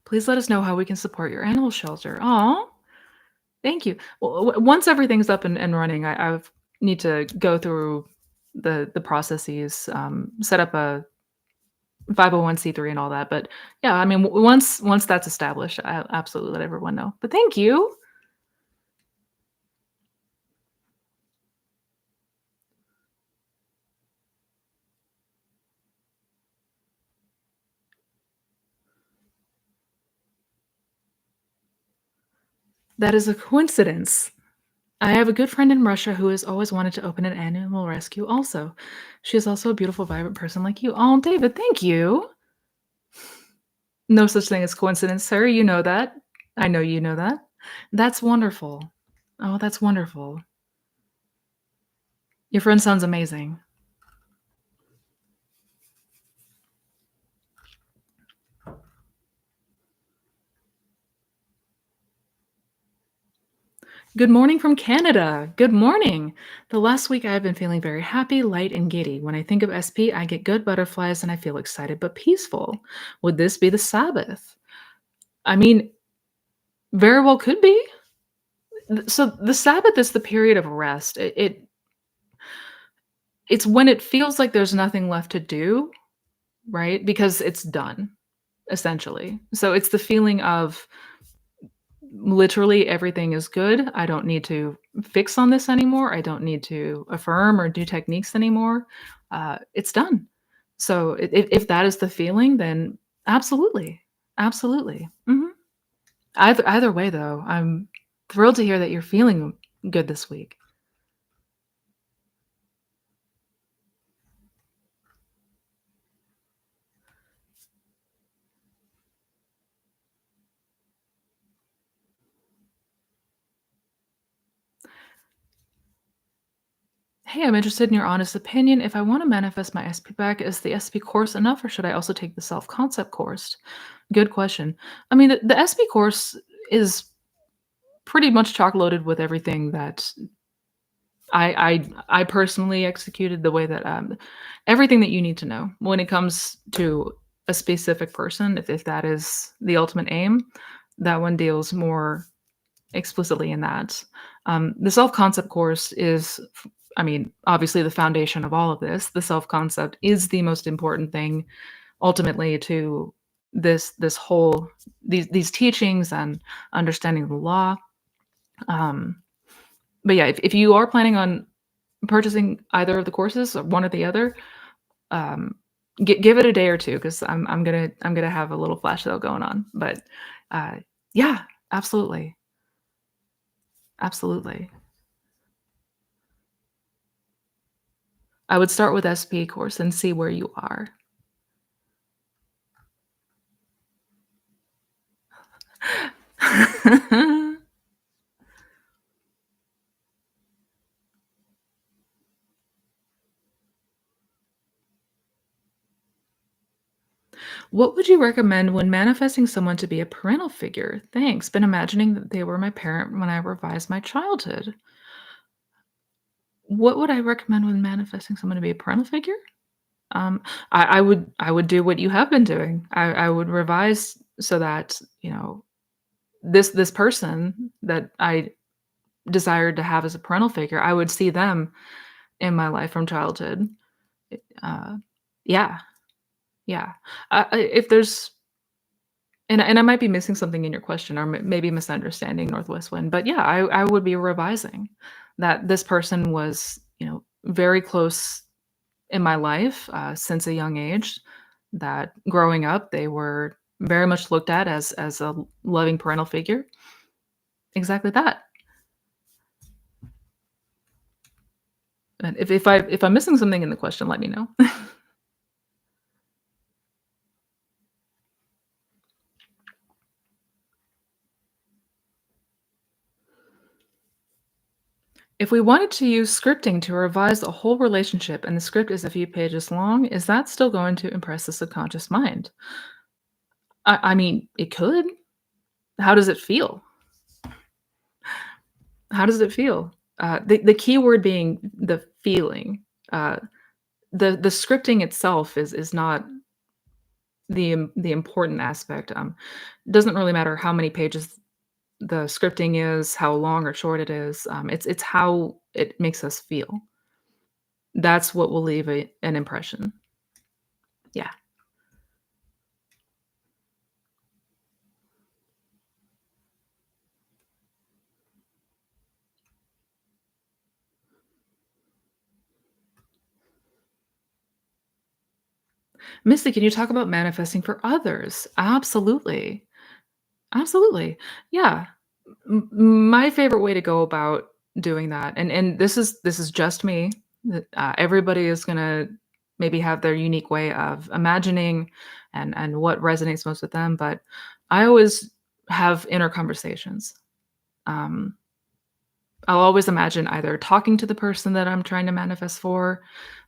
Please let us know how we can support your animal shelter. Aw, thank you. Well, once everything's up and running, I've need to go through the processes, set up a 501(c)(3) and all that. But yeah, I mean, once that's established, I'll absolutely let everyone know. But thank you. That is a coincidence. I have a good friend in Russia who has always wanted to open an animal rescue also. She is also a beautiful, vibrant person like you. Oh, David, thank you. No such thing as coincidence, sir. You know that. I know you know that. That's wonderful. Oh, that's wonderful. Your friend sounds amazing. Good morning from Canada. Good morning. The last week I have been feeling very happy, light, and giddy. When I think of SP, I get good butterflies and I feel excited but peaceful. Would this be the Sabbath? I mean, very well could be. So the Sabbath is the period of rest. It's when it feels like there's nothing left to do, right? Because it's done, essentially. So it's the feeling of literally everything is good. I don't need to fix on this anymore. I don't need to affirm or do techniques anymore. It's done. So if that is the feeling, then absolutely, absolutely. Either way, though, I'm thrilled to hear that you're feeling good this week. Hey, I'm interested in your honest opinion. If I want to manifest my SP back, is the SP course enough, or should I also take the self concept course? Good question. I mean, the SP course is pretty much chock loaded with everything that I personally executed the way that everything that you need to know when it comes to a specific person. If that is the ultimate aim, that one deals more explicitly in that. The self concept course is, I mean, obviously the foundation of all of this. The self concept is the most important thing ultimately to this whole these teachings and understanding the law. Um, but yeah, if you are planning on purchasing either of the courses or one or the other, um, Give it a day or 2 because I'm gonna have a little flash sale going on, but, uh, yeah, absolutely, absolutely. I would start with SP course and see where you are. What would you recommend when manifesting someone to be a parental figure? Thanks. Been imagining that they were my parent when I revised my childhood. What would I recommend when manifesting someone to be a parental figure? Um, I would do what you have been doing. I would revise so that, this person that I desired to have as a parental figure, I would see them in my life from childhood. Uh, yeah, yeah. If there's and I might be missing something in your question or maybe misunderstanding Northwest Wind, but yeah, I would be revising that this person was, very close in my life, since a young age, that growing up, they were very much looked at as a loving parental figure. Exactly that. And if I'm missing something in the question, let me know. If we wanted to use scripting to revise a whole relationship and the script is a few pages long, is that still going to impress the subconscious mind? I mean, it could. How does it feel? How does it feel? The key word being the feeling. Uh, the scripting itself is not the important aspect. It doesn't really matter how many pages the scripting is, how long or short it is. It's how it makes us feel. That's what will leave an impression. Yeah. Misty, can you talk about manifesting for others? Absolutely. Absolutely. Yeah. My favorite way to go about doing that, and this is just me. Everybody is gonna maybe have their unique way of imagining and what resonates most with them, but I always have inner conversations. Um, I'll always imagine either talking to the person that I'm trying to manifest for,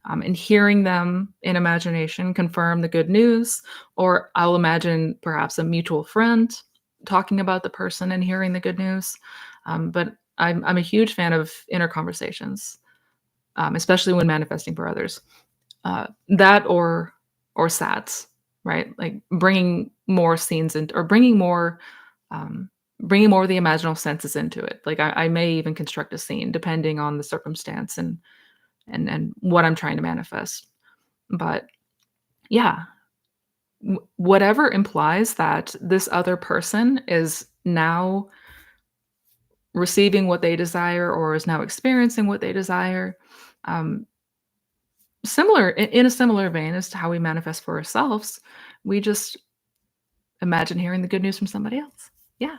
and hearing them in imagination confirm the good news, or I'll imagine perhaps a mutual friend talking about the person and hearing the good news. But I'm a huge fan of inner conversations, especially when manifesting for others. That or sats, right? Like bringing more scenes in, or um, bringing more of the imaginal senses into it. Like I may even construct a scene depending on the circumstance and what I'm trying to manifest. But yeah, whatever implies that this other person is now receiving what they desire or is now experiencing what they desire. Um, Similar in a similar vein as to how we manifest for ourselves, we just imagine hearing the good news from somebody else. Yeah.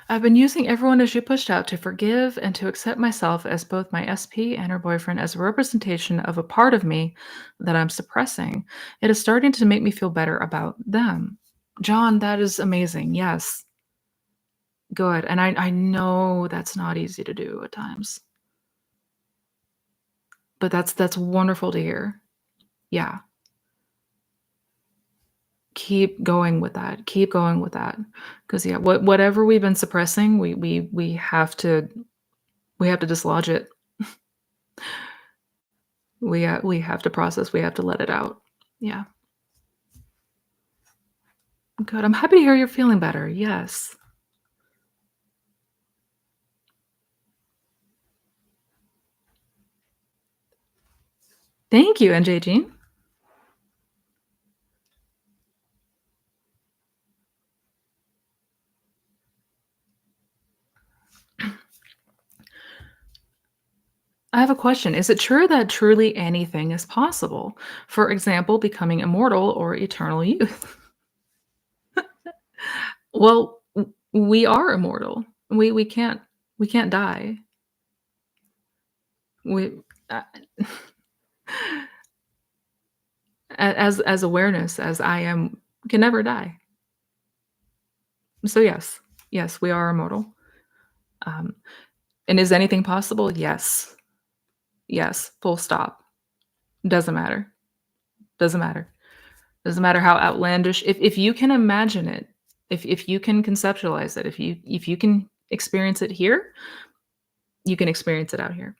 I've been using everyone as she pushed out to forgive and to accept myself as both my SP and her boyfriend as a representation of a part of me that I'm suppressing. It is starting to make me feel better about them. John, that is amazing. Yes. Good. And I know that's not easy to do at times, but that's wonderful to hear. Yeah. Keep going with that. Keep going with that. Because yeah, whatever we've been suppressing, we have to dislodge it. We have to process, we have to let it out. Yeah. Good. I'm happy to hear you're feeling better. Yes. Thank you, NJ Jean. I have a question. Is it true that truly anything is possible? For example, becoming immortal or eternal youth? Well, we are immortal. We can't die. We uh, as awareness, as I am, can never die. So yes, yes, we are immortal. Um, and is anything possible? Yes, yes. Full stop. Doesn't matter. Doesn't matter. Doesn't matter how outlandish. If you can imagine it, if you can conceptualize it, if you can experience it here, you can experience it out here.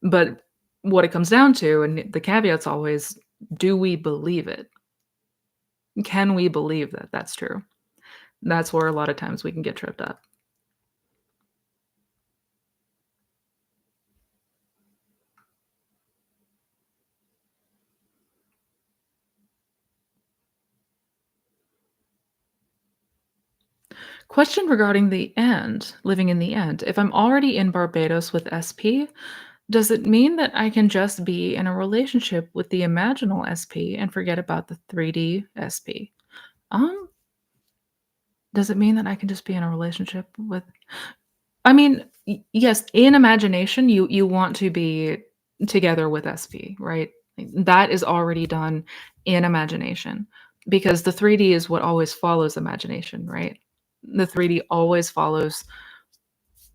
But what it comes down to, and the caveat's always, do we believe it? Can we believe that that's true? That's where a lot of times we can get tripped up. Question regarding the end, living in the end. If I'm already in Barbados with SP, does it mean that I can just be in a relationship with the imaginal SP and forget about the 3D SP? Um, does it mean that I can just be in a relationship with I mean, yes, in imagination, you want to be together with SP, right? Like, that is already done in imagination because the 3D is what always follows imagination, right? The 3D always follows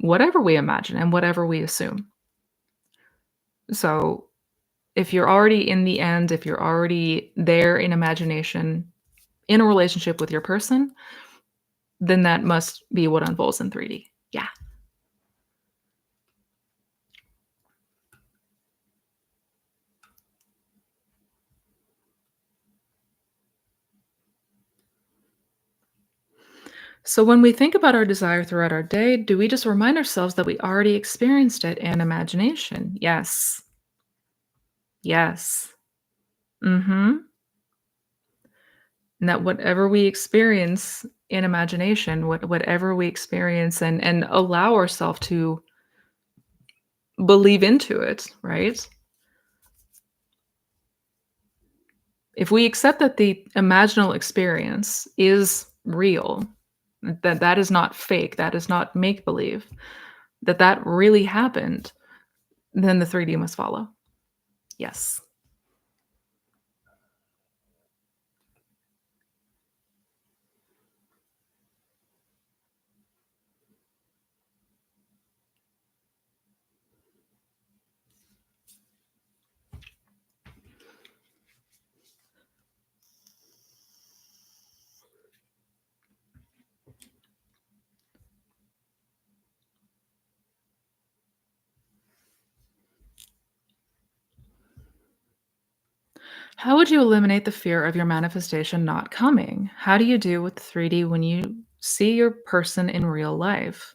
whatever we imagine and whatever we assume. So if you're already in the end, if you're already there in imagination, in a relationship with your person, then that must be what unfolds in 3D. Yeah. So when we think about our desire throughout our day, do we just remind ourselves that we already experienced it in imagination? Yes. Yes. Mhm. And that whatever we experience in imagination, whatever we experience and allow ourselves to believe into it, right? If we accept that the imaginal experience is real, that that is not fake, that is not make believe, that that really happened, then the 3D must follow. Yes. How would you eliminate the fear of your manifestation not coming? How do you deal with 3D when you see your person in real life?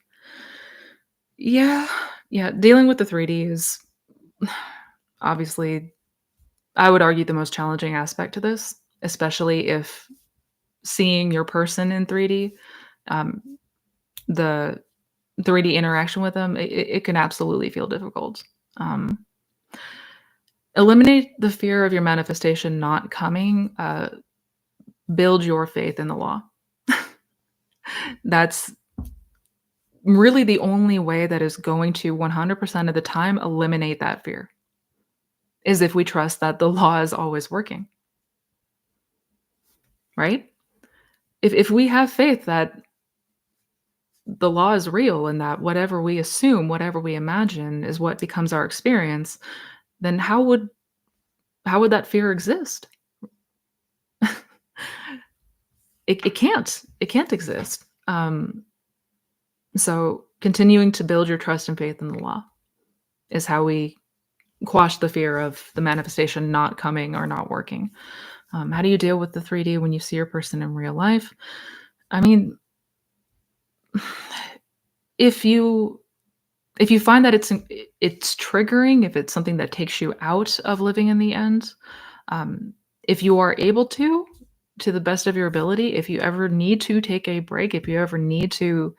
Yeah, yeah, dealing with the 3D is obviously, I would argue, the most challenging aspect to this, especially if seeing your person in 3D, um, the 3D interaction with them, it can absolutely feel difficult. Um, Eliminate the fear of your manifestation not coming, build your faith in the law. That's really the only way that is going to 100% of the time eliminate that fear, is if we trust that the law is always working, right? If we have faith that the law is real and that whatever we assume, whatever we imagine is what becomes our experience, then how would that fear exist? It can't exist. So continuing to build your trust and faith in the law is how we quash the fear of the manifestation not coming or not working. How do you deal with the 3D when you see your person in real life? I mean, if you If you find that it's triggering, if it's something that takes you out of living in the end, um, if you are able to the best of your ability, if you ever need to take a break, if you ever need to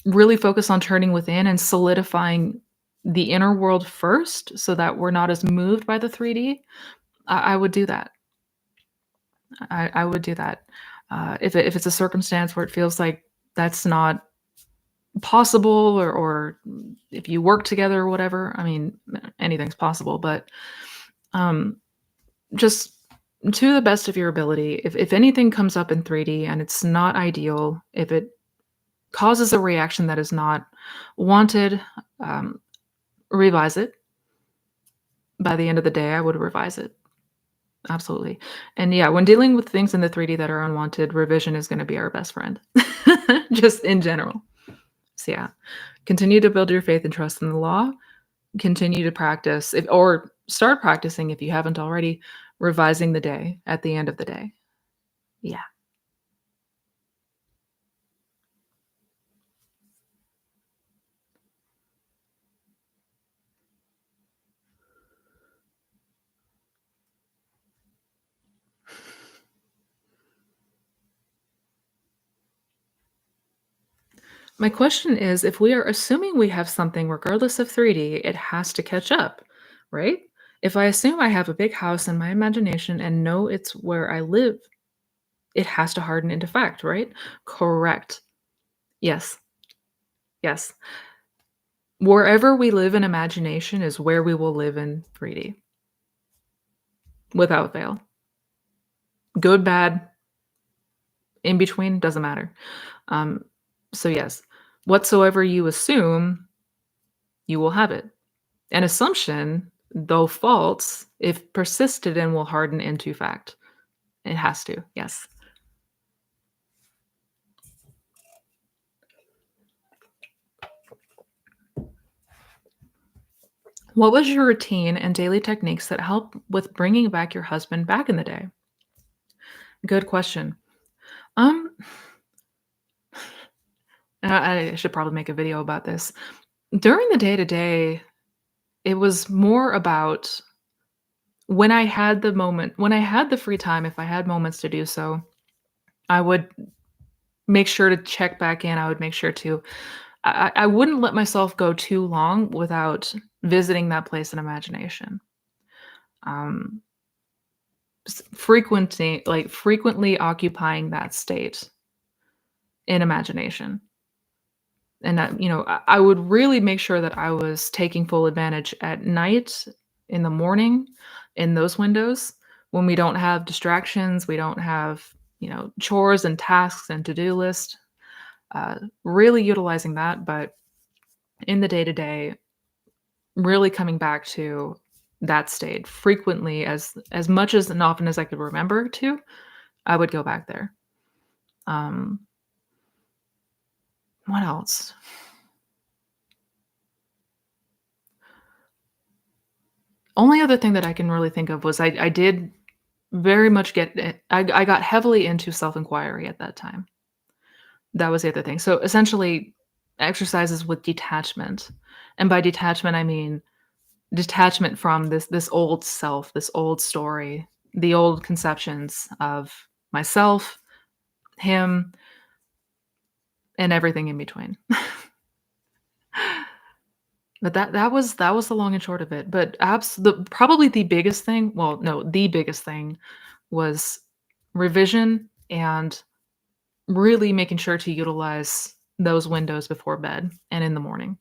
really focus on turning within and solidifying the inner world first so that we're not as moved by the 3D, I would do that. I would do that. If it's a circumstance where it feels like that's not possible, or if you work together or whatever, I mean, anything's possible, but, um, just to the best of your ability, if anything comes up in 3D and it's not ideal, if it causes a reaction that is not wanted, um, revise it. By the end of the day, I would revise it. Absolutely. And yeah, when dealing with things in the 3D that are unwanted, revision is gonna be our best friend, just in general. So yeah, continue to build your faith and trust in the law. Continue to practice if or start practicing if you haven't already, revising the day at the end of the day. Yeah. My question is, if we are assuming we have something regardless of 3D, it has to catch up, right? If I assume I have a big house in my imagination and know it's where I live, it has to harden into fact, right? Correct. Yes. Yes. Wherever we live in imagination is where we will live in 3D, without fail. Good, bad, in between, doesn't matter. Um, so yes, whatsoever you assume, you will have it. An assumption, though false, if persisted in, will harden into fact. It has to, yes. What was your routine and daily techniques that help with bringing back your husband back in the day? Good question. Um, I should probably make a video about this. During the day to day, it was more about when I had the free time, if I had moments to do so, I would make sure to check back in. I would make sure to I wouldn't let myself go too long without visiting that place in imagination. Um, frequently occupying that state in imagination. And that, I would really make sure that I was taking full advantage at night, in the morning, in those windows when we don't have distractions, we don't have, chores and tasks and to-do list. Really utilizing that, but in the day to day, really coming back to that state frequently, as much as and often as I could remember to, I would go back there. Um, what else? Only other thing that I can really think of was I did very much I got heavily into self-inquiry at that time. That was the other thing. So, essentially, exercises with detachment, and by detachment, I mean detachment from this old self, this old story, the old conceptions of myself, him, and everything in between. But that was the long and short of it. But the probably the biggest thing, well, no, the biggest thing was revision and really making sure to utilize those windows before bed and in the morning.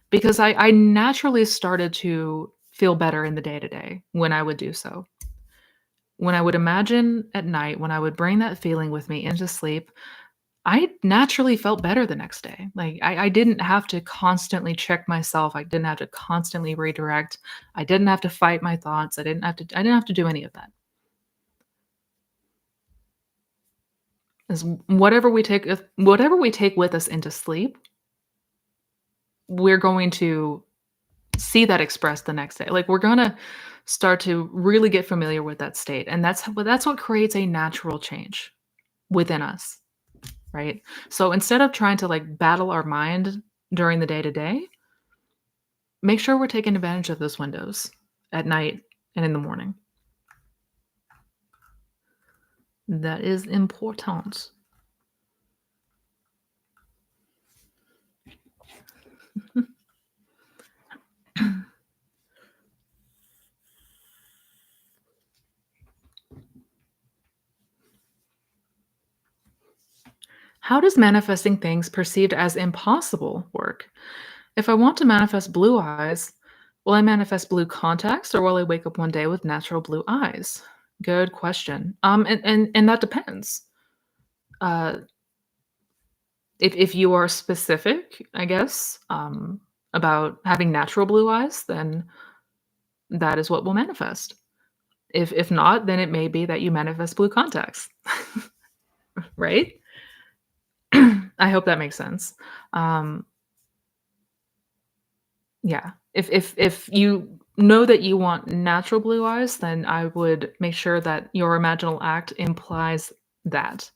Because I naturally started to feel better in the day to day when I would do so. When I would imagine at night, when I would bring that feeling with me into sleep, I naturally felt better the next day. Like, I didn't have to constantly check myself. I didn't have to constantly redirect. I didn't have to fight my thoughts. I didn't have to do any of that. 'Cause whatever we take with us into sleep, we're going to see that expressed the next day. Like, we're gonna start to really get familiar with that state, and that's what creates a natural change within us, right? So instead of trying to, like, battle our mind during the day to day, make sure we're taking advantage of those windows at night and in the morning. That is important. How does manifesting things perceived as impossible work? If I want to manifest blue eyes, will I manifest blue contacts or will I wake up one day with natural blue eyes? Good question. And that depends. Uh, if you are specific, I guess, about having natural blue eyes, then that is what will manifest. If not, then it may be that you manifest blue contacts, right? I hope that makes sense. Um, yeah. If you know that you want natural blue eyes, then I would make sure that your imaginal act implies that.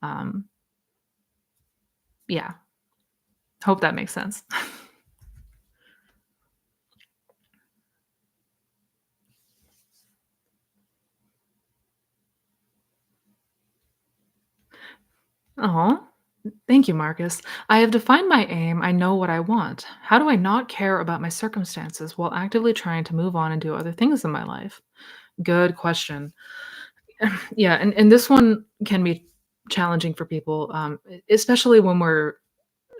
Um, yeah. Hope that makes sense. Oh, thank you, Marcus. I have defined my aim. I know what I want. How do I not care about my circumstances while actively trying to move on and do other things in my life? Good question. Yeah, and this one can be challenging for people, especially when we're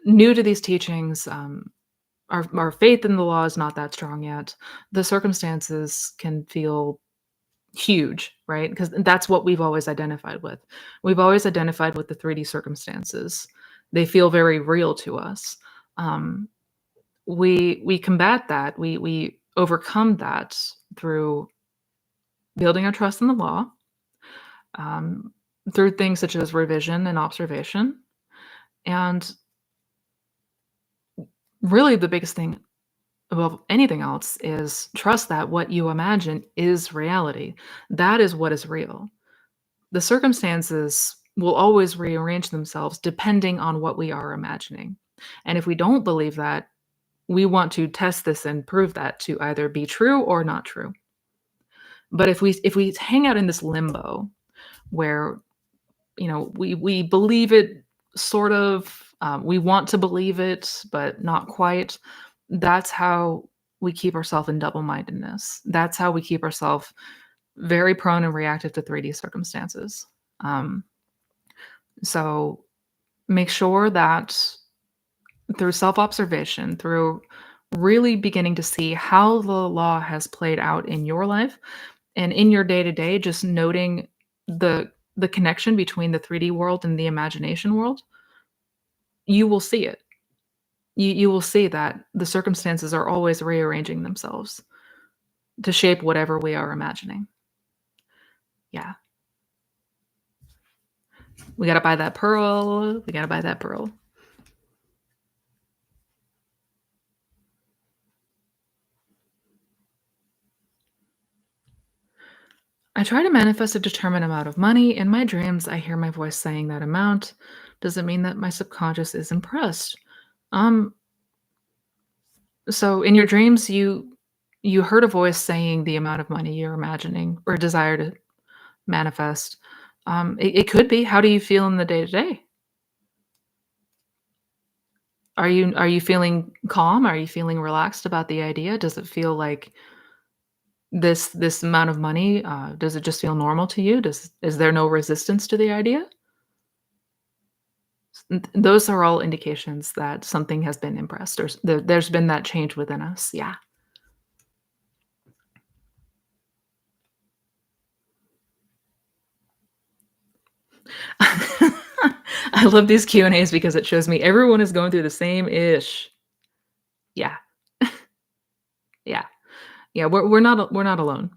new to these teachings. Our faith in the law is not that strong yet. The circumstances can feel huge, right? Because that's what we've always identified with. We've always identified with the 3D circumstances. They feel very real to us. Um, we combat that. We overcome that through building our trust in the law, um, through things such as revision and observation, and really the biggest thing above anything else is trust that what you imagine is reality. That is what is real. The circumstances will always rearrange themselves depending on what we are imagining. And if we don't believe that, we want to test this and prove that to either be true or not true. But if we hang out in this limbo where we believe it sort of, we want to believe it but not quite, that's how we keep ourselves in double-mindedness. That's how we keep ourselves very prone and reactive to 3D circumstances. um, so make sure that through self-observation, through really beginning to see how the law has played out in your life and in your day-to-day, just noting the connection between the 3D world and the imagination world, you will see it. You will see that the circumstances are always rearranging themselves to shape whatever we are imagining. Yeah. We gotta buy that pearl. We gotta buy that pearl. I try to manifest a determined amount of money. In my dreams, I hear my voice saying that amount. Does it mean that my subconscious is impressed? Um, so in your dreams, you heard a voice saying the amount of money you're imagining or desire to manifest. It could be. How do you feel in the day to day? Are you feeling calm? Are you feeling relaxed about the idea? Does it feel like this amount of money? Does it just feel normal to you? Is there no resistance to the idea? Those are all indications that something has been impressed or there's been that change within us. Yeah. I love these Q and A's because it shows me everyone is going through the same ish. Yeah. Yeah. Yeah. We're not alone.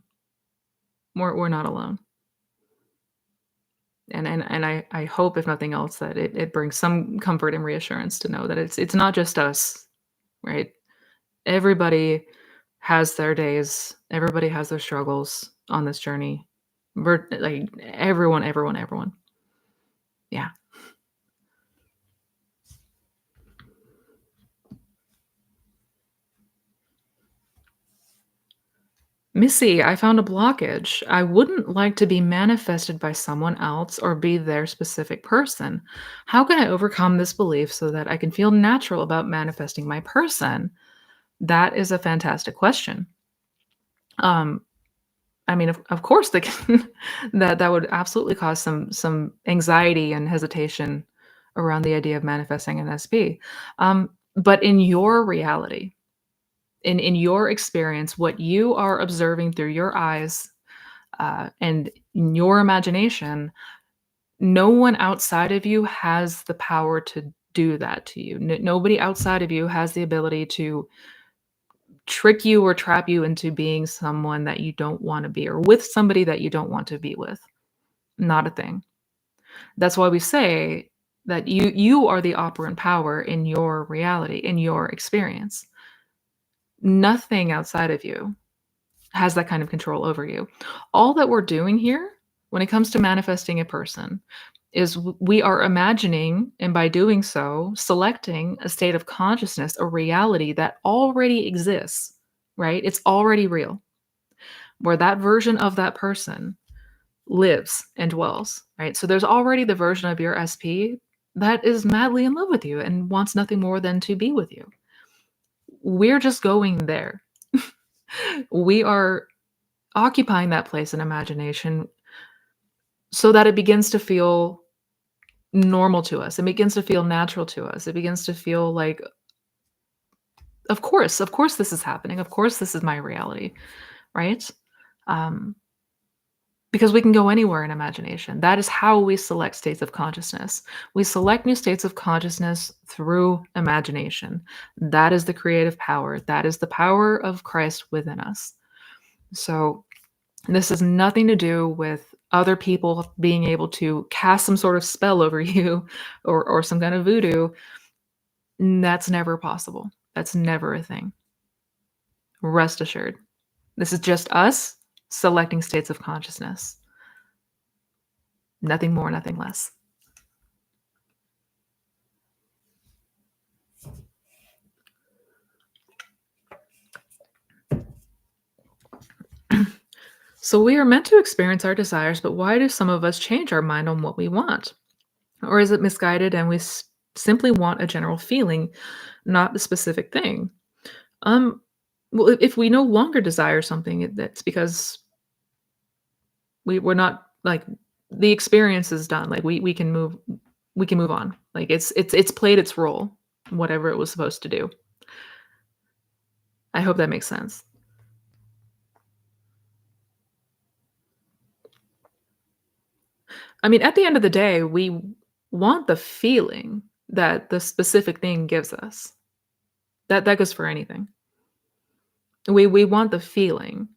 We're not alone. And I hope if nothing else that it brings some comfort and reassurance to know that it's not just us, right? Everybody has their days. Everybody has their struggles on this journey. We're like everyone. Yeah. Missy, I found a blockage. I wouldn't like to be manifested by someone else or be their specific person. How can I overcome this belief so that I can feel natural about manifesting my person? That is a fantastic question. Um, I mean, of course, they can, that would absolutely cause some anxiety and hesitation around the idea of manifesting an SP. But in your reality, in your experience, what you are observing through your eyes and in your imagination, no one outside of you has the power to do that to you. Nobody outside of you has the ability to trick you or trap you into being someone that you don't want to be or with somebody that you don't want to be with. Not a thing. That's why we say that you are the operant power in your reality, in your experience. Nothing outside of you has that kind of control over you. All that we're doing here when it comes to manifesting a person is we are imagining, and by doing so, selecting a state of consciousness, a reality that already exists, right? It's already real, where that version of that person lives and dwells, right? So there's already the version of your SP that is madly in love with you and wants nothing more than to be with you. We're just going there. We are occupying that place in imagination so that it begins to feel normal to us. It begins to feel natural to us. It begins to feel like, of course, this is happening. Of course, this is my reality, right? Um, because we can go anywhere in imagination. That is how we select states of consciousness. We select new states of consciousness through imagination. That is the creative power. That is the power of Christ within us. So, this has nothing to do with other people being able to cast some sort of spell over you or some kind of voodoo. That's never possible. That's never a thing. Rest assured. This is just us selecting states of consciousness. Nothing more, nothing less. So we are meant to experience our desires, but why do some of us change our mind on what we want? Or is it misguided and we simply want a general feeling, not the specific thing? Um, well, if we no longer desire something, that's because we're not like the experience is done. Like we can move on. Like it's played its role, whatever it was supposed to do. I hope that makes sense. I mean, at the end of the day, we want the feeling that the specific thing gives us. That goes for anything. We want the feeling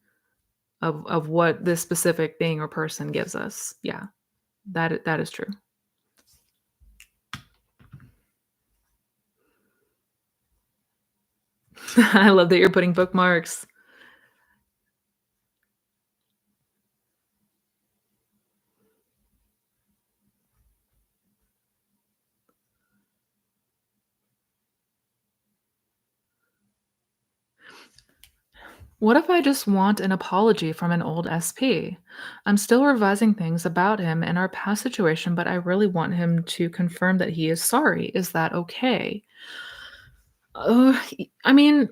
of what this specific thing or person gives us. Yeah, that is true. I love that you're putting bookmarks. What if I just want an apology from an old SP? I'm still revising things about him and our past situation, but I really want him to confirm that he is sorry. Is that okay? I mean,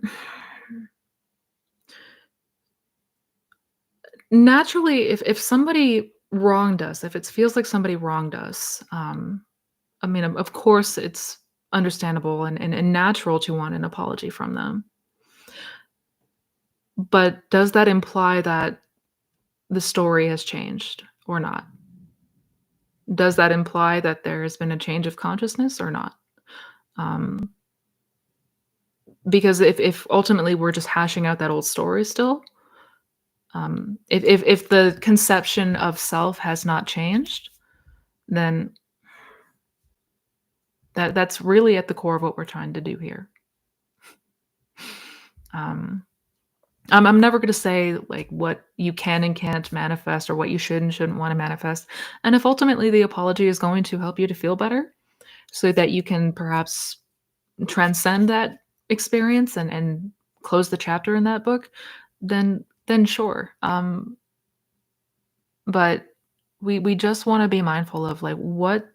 naturally, if somebody wronged us, if it feels like somebody wronged us, I mean, of course, it's understandable and natural to want an apology from them. But does that imply that the story has changed or not? Does that imply that there has been a change of consciousness or not? Um, because if ultimately we're just hashing out that old story still, if the conception of self has not changed, then that's really at the core of what we're trying to do here. Um, I'm never going to say like what you can and can't manifest or what you should and shouldn't want to manifest. And if ultimately the apology is going to help you to feel better so that you can perhaps transcend that experience and close the chapter in that book, then then sure. But we just want to be mindful of like what,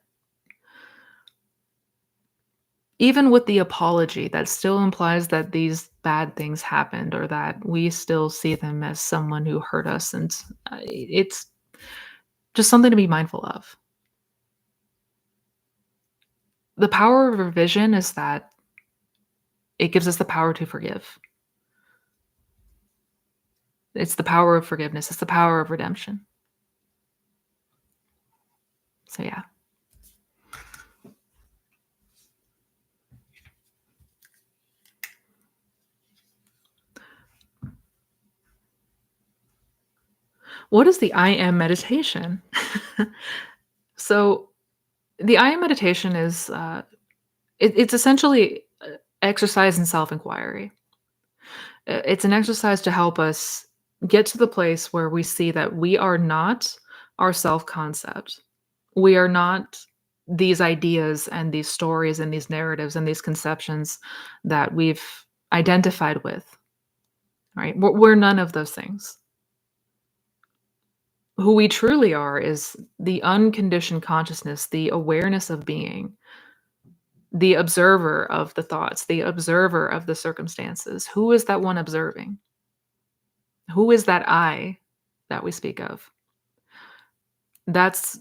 even with the apology, that still implies that these bad things happened or that we still see them as someone who hurt us, and it's just something to be mindful of. The power of revision is that it gives us the power to forgive. It's the power of forgiveness. It's the power of redemption. So yeah. What is the I am meditation? So the I am meditation is it's essentially exercise in self inquiry. It's an exercise to help us get to the place where we see that we are not our self concept. We are not these ideas and these stories and these narratives and these conceptions that we've identified with, right? We're none of those things. Who we truly are is the unconditioned consciousness, the awareness of being, the observer of the thoughts, the observer of the circumstances. Who is that one observing? Who is that I that we speak of? That's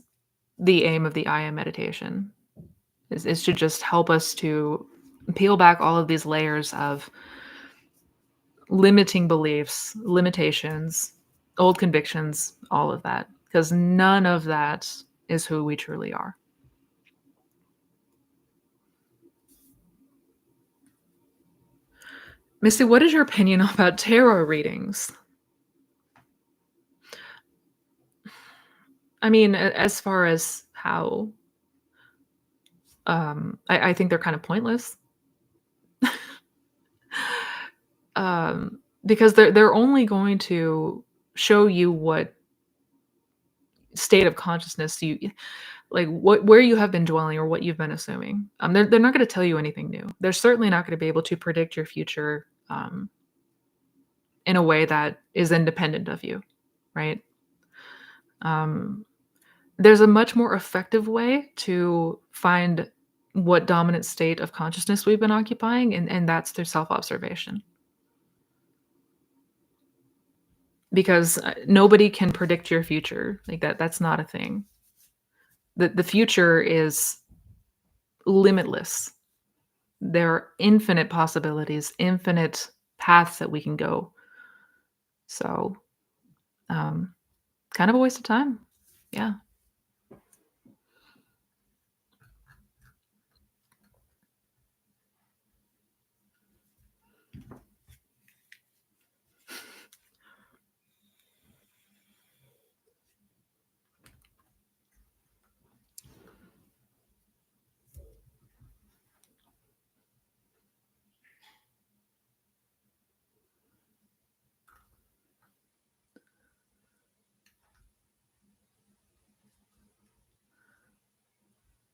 the aim of the I am meditation, is to just help us to peel back all of these layers of limiting beliefs, limitations, old convictions, all of that, because none of that is who we truly are. Missy, what is your opinion about tarot readings? I mean, as far as how, I think they're kind of pointless. Because they're only going to show you what state of consciousness you like, what where you have been dwelling or what you've been assuming. They're not going to tell you anything new. They're certainly not going to be able to predict your future in a way that is independent of you, right? Um, there's a much more effective way to find what dominant state of consciousness we've been occupying, and that's through self-observation. Because nobody can predict your future. Like that's not a thing. The future is limitless. There are infinite possibilities, infinite paths that we can go. So, um, kind of a waste of time. Yeah.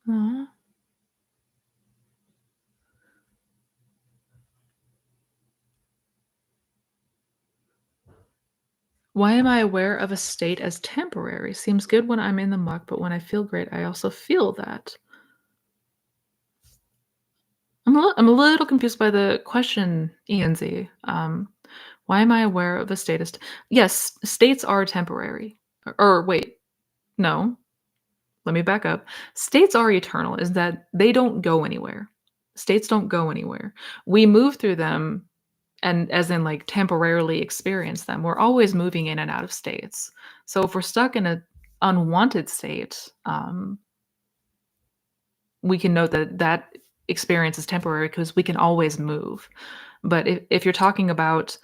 Aw. Why am I aware of a state as temporary? Seems good when I'm in the muck, but when I feel great, I also feel that. I'm a little confused by the question, ENZ. Why am I aware of a state as yes, states are temporary. Or wait, no. Let me back up. States are eternal, is that they don't go anywhere. States don't go anywhere. We move through them, and as in like temporarily experience them. We're always moving in and out of states. So if we're stuck in an unwanted state, we can note that that experience is temporary because we can always move. But if you're talking about,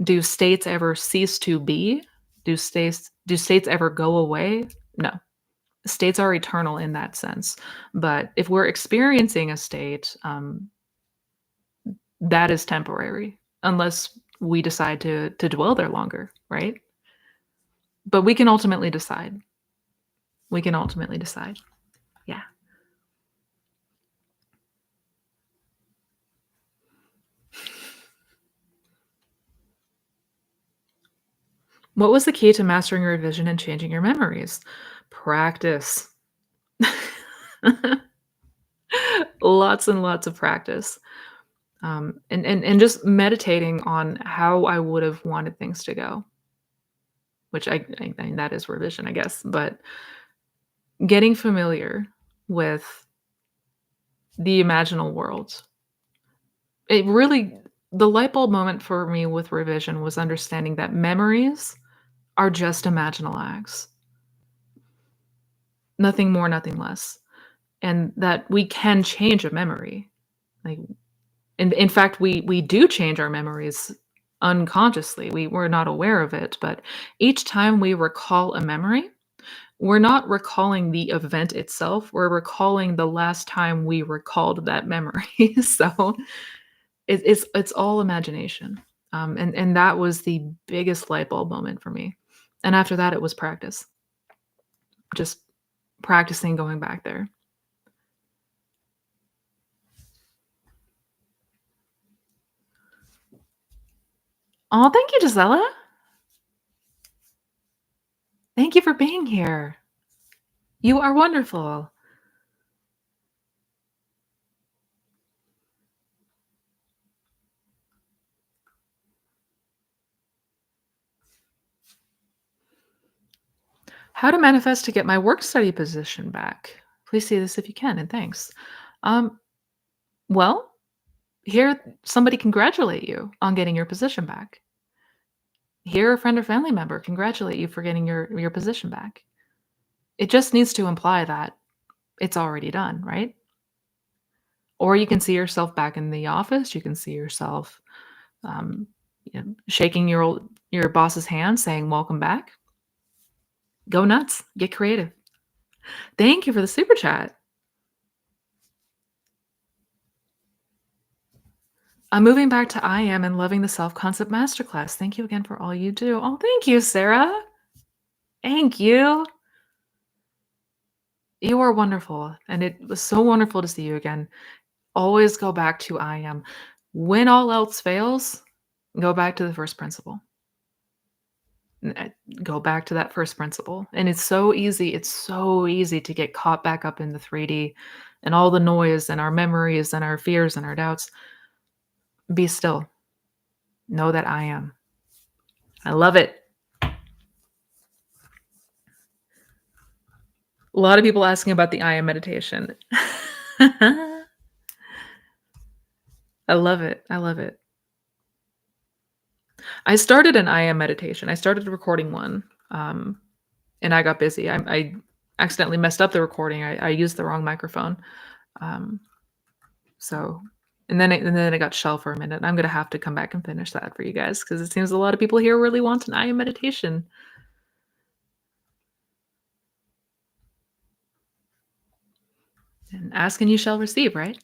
do states ever cease to be? Do states ever go away? No. States are eternal in that sense. But if we're experiencing a state, that is temporary, unless we decide to dwell there longer, right? But we can ultimately decide. We can ultimately decide. Yeah. What was the key to mastering your revision and changing your memories? Practice. Lots and lots of practice. And just meditating on how I would have wanted things to go, which I mean, that is revision, I guess, but getting familiar with the imaginal world. It really the light bulb moment for me with revision was understanding that memories are just imaginal acts. Nothing more, nothing less. And that we can change a memory. Like, in fact, we do change our memories unconsciously. We're not aware of it, but each time we recall a memory, we're not recalling the event itself, we're recalling the last time we recalled that memory. So, it's all imagination. And that was the biggest light bulb moment for me. And after that, it was practice. Just practicing going back there. Oh, thank you, Gisela. Thank you for being here. You are wonderful. How to manifest to get my work study position back. Please see this if you can, and thanks. Um, well, hear somebody congratulate you on getting your position back. Hear a friend or family member congratulate you for getting your position back. It just needs to imply that it's already done, right? Or you can see yourself back in the office. You can see yourself um, shaking your boss's hand, saying "Welcome back." Go nuts. Get creative. Thank you for the super chat. I'm moving back to I am and loving the self-concept masterclass. Thank you again for all you do. Oh, thank you, Sarah. Thank you. You are wonderful. And it was so wonderful to see you again. Always go back to I am. When all else fails, go back to the first principle. Go back to that first principle. And it's so easy to get caught back up in the 3D and all the noise and our memories and our fears and our doubts. Be still. Know that I am. I love it. A lot of people asking about the I am meditation. I love it. I love it. I started an I am meditation. I started recording one, and I got busy. I accidentally messed up the recording. I used the wrong microphone. Um, so, and then it got shelved for a minute. I'm gonna have to come back and finish that for you guys because it seems a lot of people here really want an I am meditation. And ask and you shall receive, right?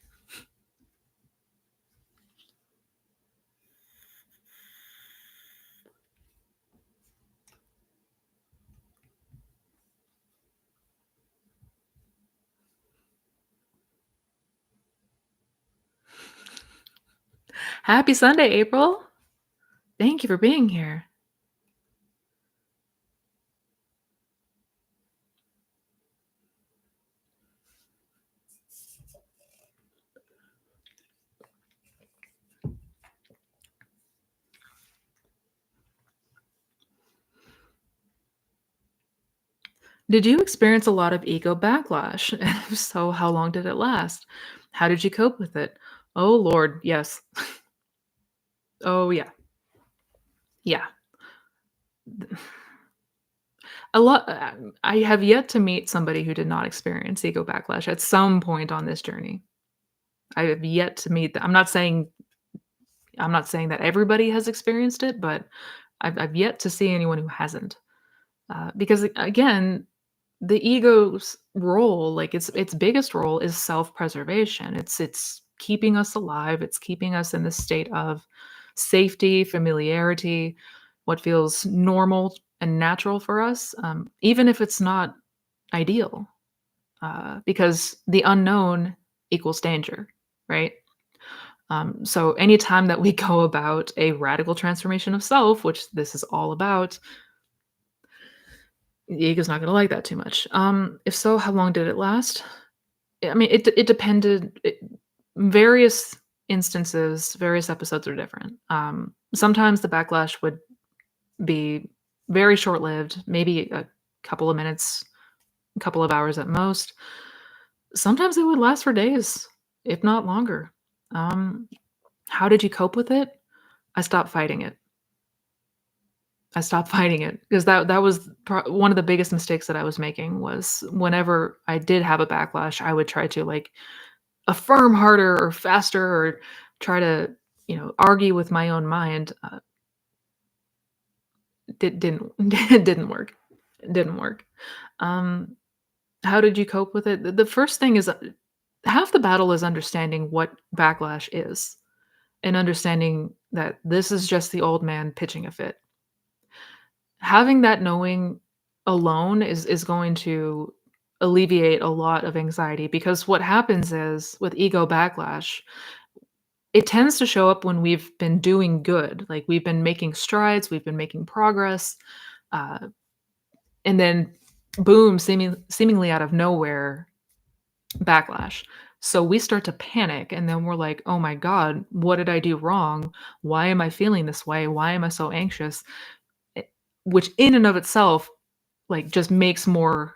Happy Sunday, April. Thank you for being here. Did you experience a lot of ego backlash? And if so, how long did it last? How did you cope with it? Oh Lord, yes. Oh yeah. Yeah. A lot I have yet to meet somebody who did not experience ego backlash at some point on this journey. I have yet to meet I'm not saying that everybody has experienced it, but I've yet to see anyone who hasn't. Because again, the ego's role, like its biggest role is self-preservation. It's keeping us alive. It's keeping us in this state of safety, familiarity, what feels normal and natural for us, even if it's not ideal, because the unknown equals danger, right? So anytime that we go about a radical transformation of self, which this is all about, The ego's not gonna like that too much. If so, how long did it last? I mean, it depended. Various instances, various episodes are different. Sometimes the backlash would be very short-lived, maybe a couple of minutes, a couple of hours at most. Sometimes it would last for days, if not longer. Um, how did you cope with it? I stopped fighting it. I stopped fighting it because that was one of the biggest mistakes that I was making was whenever I did have a backlash, I would try to like affirm harder or faster or try to argue with my own mind. Didn't it didn't work. It didn't work. Um, how did you cope with it? The first thing is half the battle is understanding what backlash is and understanding that this is just the old man pitching a fit. Having that knowing alone is going to alleviate a lot of anxiety because what happens is with ego backlash, it tends to show up when we've been doing good, like we've been making strides, we've been making progress, uh, and then boom, seemingly out of nowhere, backlash. So we start to panic and then we're like, "Oh my god, what did I do wrong? Why am I feeling this way? Why am I so anxious?" Eh, which in and of itself, like, just makes more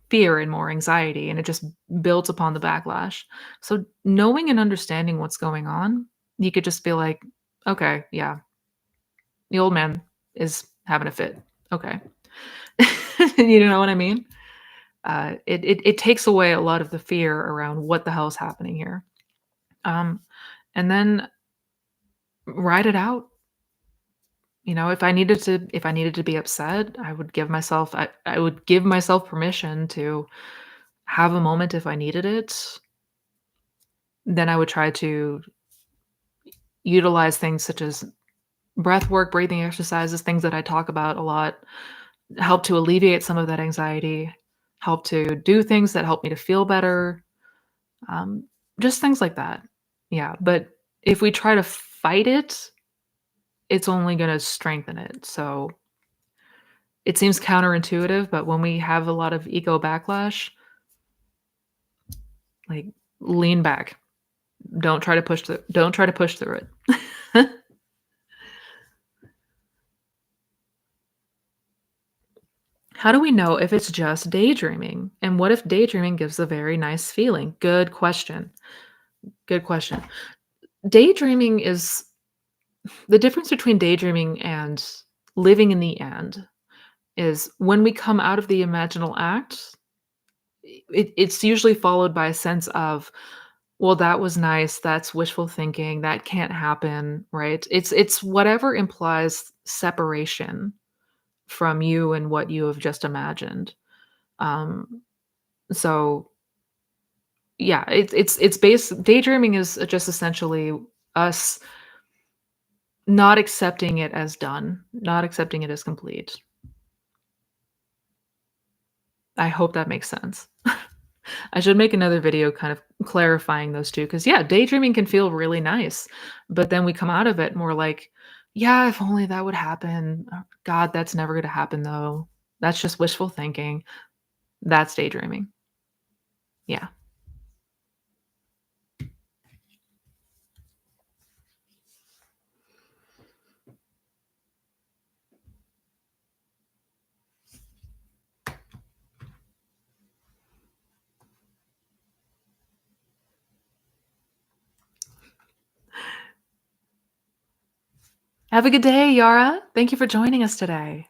fear and more anxiety, and it just builds upon the backlash. So knowing and understanding what's going on, you could just be like, "Okay, yeah, the old man is having a fit. Okay." You know what I mean? It takes away a lot of the fear around what the hell is happening here. Um, and then ride it out. If I needed to be upset, I would give myself permission to have a moment if I needed it. Then I would try to utilize things such as breath work, breathing exercises, things that I talk about a lot, help to alleviate some of that anxiety, help to do things that help me to feel better, um, just things like that. Yeah, but if we try to fight it, it's only going to strengthen it. So it seems counterintuitive, but when we have a lot of ego backlash, like lean back. Don't try to push through it. How do we know if it's just daydreaming? And what if daydreaming gives a very nice feeling? Good question. Good question. Daydreaming is the difference between daydreaming and living in the end is when we come out of the imaginal act, it's usually followed by a sense of, well, that was nice. That's wishful thinking. That can't happen, right? It's whatever implies separation from you and what you have just imagined. Um, so yeah, it's based daydreaming is just essentially us not accepting it as done, not accepting it as complete. I hope that makes sense. I should make another video kind of clarifying those 2 because yeah, daydreaming can feel really nice, but then we come out of it and we're like, "Yeah, if only that would happen. God, that's never gonna happen though. That's just wishful thinking." That's daydreaming. Yeah. Have a good day, Yara. Thank you for joining us today.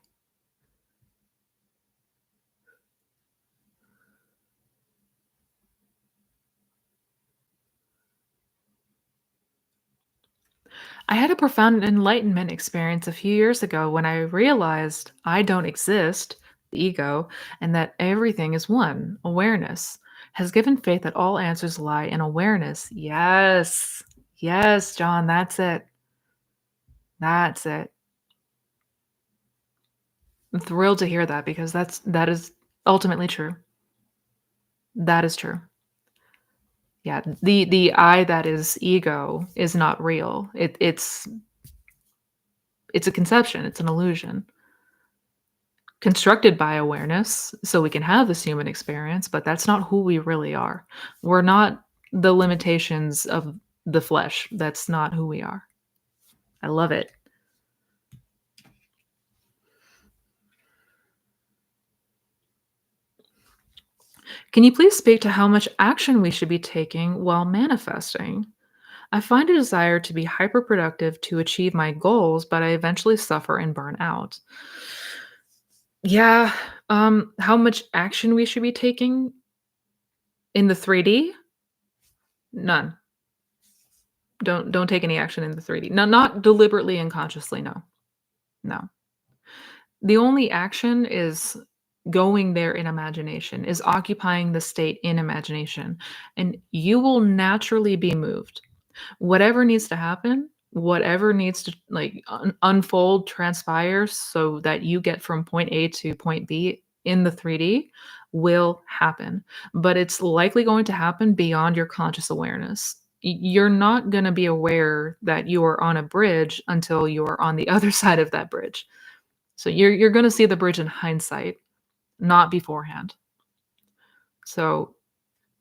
I had a profound enlightenment experience a few years ago when I realized I don't exist, the ego, and that everything is one. Awareness has given faith that all answers lie in awareness. Yes. Yes, John, that's it. That's it. I'm thrilled to hear that because that is ultimately true. That is true. Yeah, the I that is ego is not real. It's a conception, it's an illusion. constructed by awareness so we can have this human experience, but that's not who we really are. We're not the limitations of the flesh. That's not who we are. I love it. Can you please speak to how much action we should be taking while manifesting? I find a desire to be hyperproductive to achieve my goals, but I eventually suffer and burn out. Yeah, how much action we should be taking in the 3D? None. Don't take any action in the 3D. No, not deliberately and consciously, no. No. The only action is going there in imagination, is occupying the state in imagination, and you will naturally be moved. Whatever needs to happen, whatever needs to like unfold, transpire so that you get from point A to point B in the 3D will happen. But it's likely going to happen beyond your conscious awareness. You're not going to be aware that you are on a bridge until you're on the other side of that bridge. So you're going to see the bridge in hindsight, not beforehand. So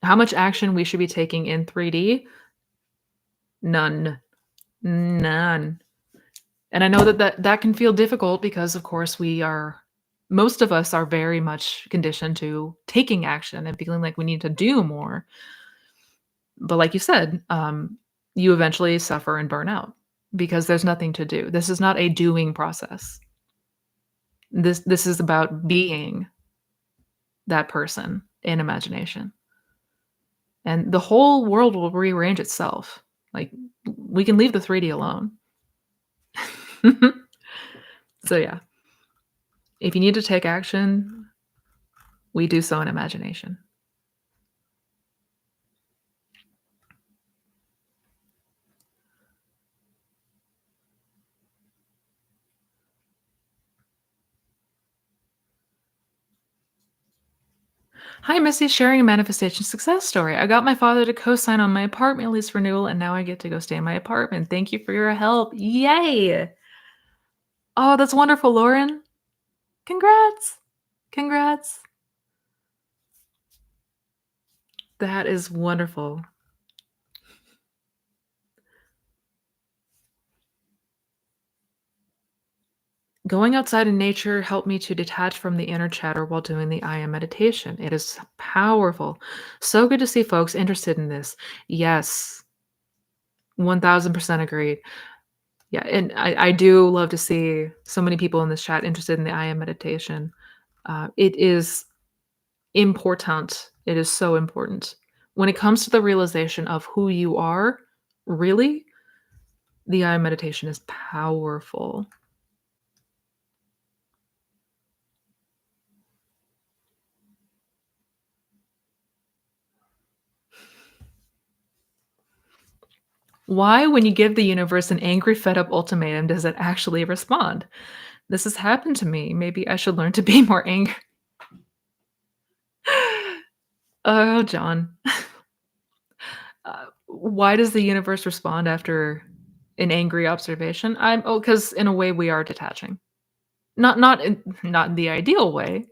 how much action we should be taking in 3D? None. None. And I know that can feel difficult because, of course, most of us are very much conditioned to taking action and feeling like we need to do more. But like you said, you eventually suffer and burn out because there's nothing to do. This is not a doing process. This is about being that person in imagination. And the whole world will rearrange itself. Like we can leave the 3D alone. So yeah, if you need to take action, we do so in imagination. Hi, Missy, sharing a manifestation success story. I got my father to co-sign on my apartment lease renewal, and now I get to go stay in my apartment. Thank you for your help. Yay! Oh, that's wonderful, Lauren. Congrats. Congrats. That is wonderful. Going outside in nature helped me to detach from the inner chatter while doing the I am meditation. It is powerful. So good to see folks interested in this. Yes, 1000% agreed. Yeah, and I do love to see so many people in this chat interested in the I am meditation. It is important. It is so important. When it comes to the realization of who you are, really, the I am meditation is powerful. Why, when you give the universe an angry, fed up ultimatum, does it actually respond? This has happened to me. Maybe I should learn to be more angry. Oh, John. Why does the universe respond after an angry observation? Because in a way we are detaching. Not in the ideal way,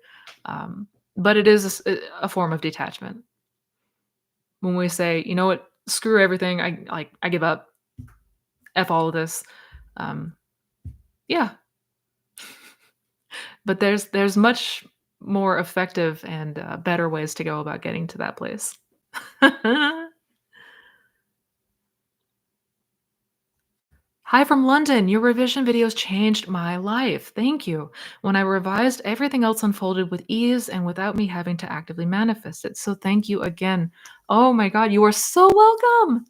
but it is a form of detachment. When we say, you know what, screw everything, I give up, f all of this. Um, yeah, but there's much more effective and better ways to go about getting to that place. Hi from London. Your revision videos changed my life. Thank you. When I revised, everything else unfolded with ease and without me having to actively manifest it. So thank you again. Oh my God, you are so welcome.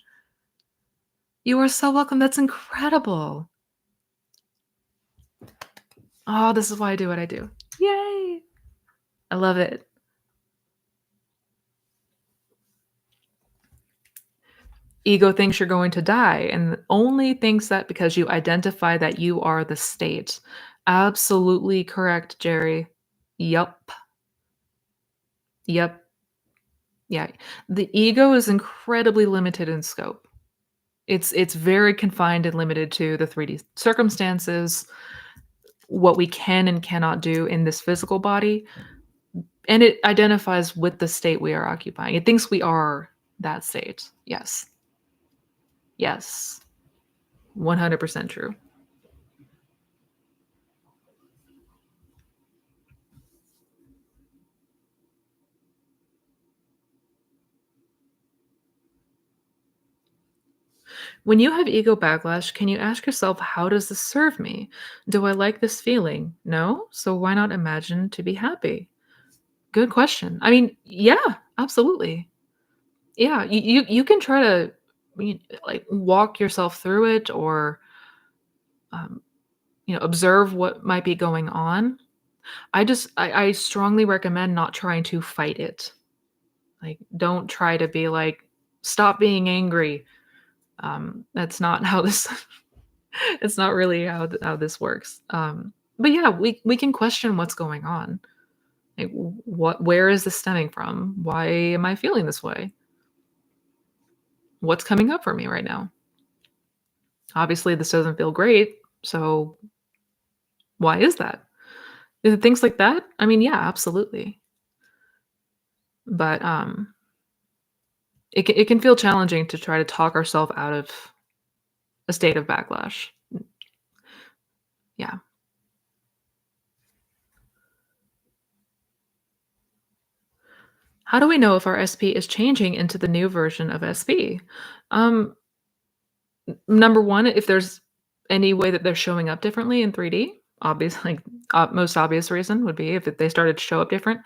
You are so welcome. That's incredible. Oh, this is why I do what I do. Yay. I love it. Ego thinks you're going to die and only thinks that because you identify that you are the state. Absolutely correct, Jerry. Yup. Yep. Yeah. The ego is incredibly limited in scope. It's very confined and limited to the 3D circumstances. what we can and cannot do in this physical body, and it identifies with the state we are occupying. It thinks we are that state. Yes. Yes. 100% true. When you have ego backlash, can you ask yourself, how does this serve me? Do I like this feeling? No? So why not imagine to be happy? Good question. I mean, yeah, absolutely. Yeah, you can try to like walk yourself through it, or um, observe what might be going on. I strongly recommend not trying to fight it. Like, don't try to be like, stop being angry. That's not how this it's not really how this works. But yeah, we can question what's going on. Like, where is this stemming from? Why am I feeling this way? What's coming up for me right now? Obviously, this doesn't feel great. So why is that? Is it things like that? I mean, yeah, absolutely. But it can feel challenging to try to talk ourselves out of a state of backlash. Yeah. How do we know if our SP is changing into the new version of SP? Um, Number one, if there's any way that they're showing up differently in 3D, obvious, like most obvious reason would be if they started to show up different.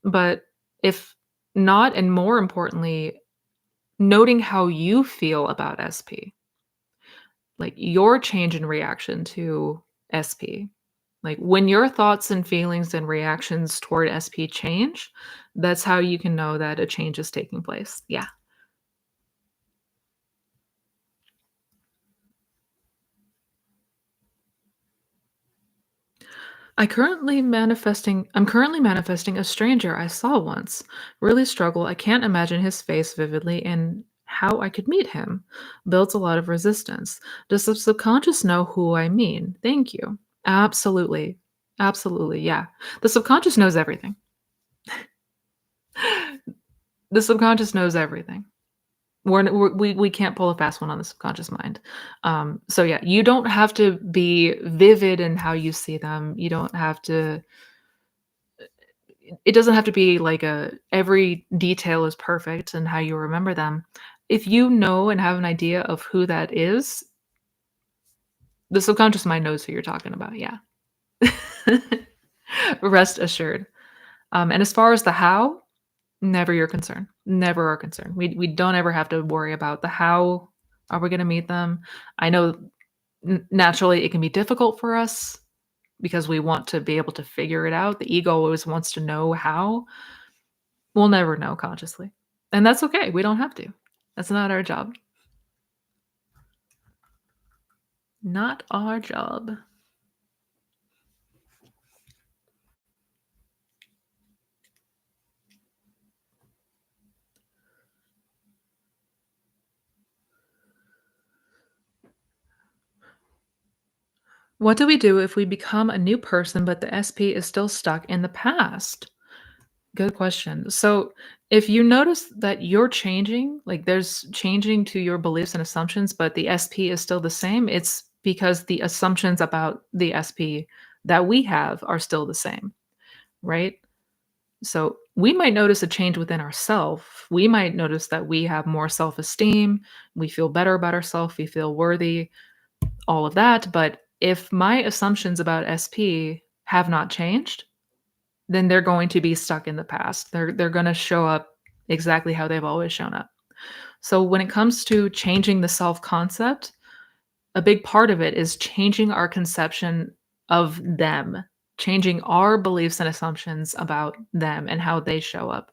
But if not, and more importantly, noting how you feel about SP, like your change in reaction to SP. Like when your thoughts and feelings and reactions toward SP change, that's how you can know that a change is taking place. Yeah. I'm currently manifesting a stranger I saw once. Really struggle. I can't imagine his face vividly and how I could meet him. Builds a lot of resistance. Does the subconscious know who I mean? Thank you. Absolutely. Absolutely. Yeah. The subconscious knows everything. The subconscious knows everything. We can't pull a fast one on the subconscious mind. So yeah, you don't have to be vivid in how you see them. You don't have to it doesn't have to be like a every detail is perfect and how you remember them. If you know and have an idea of who that is, the subconscious mind knows who you're talking about. Yeah. Rest assured. And as far as the how, never your concern. Never our concern. We don't ever have to worry about the how are we going to meet them. I know naturally it can be difficult for us because we want to be able to figure it out. The ego always wants to know how. We'll never know consciously. And that's okay. We don't have to. That's not our job. Not our job. What do we do if we become a new person, but the SP is still stuck in the past? Good question. So, if you notice that you're changing, like there's changing to your beliefs and assumptions, but the SP is still the same, it's because the assumptions about the SP that we have are still the same, right? So we might notice a change within ourselves. We might notice that we have more self esteem, we feel better about ourselves, we feel worthy, all of that. But if my assumptions about SP have not changed, then they're going to be stuck in the past. They're going to show up exactly how they've always shown up. So when it comes to changing the self concept, a big part of it is changing our conception of them, changing our beliefs and assumptions about them and how they show up,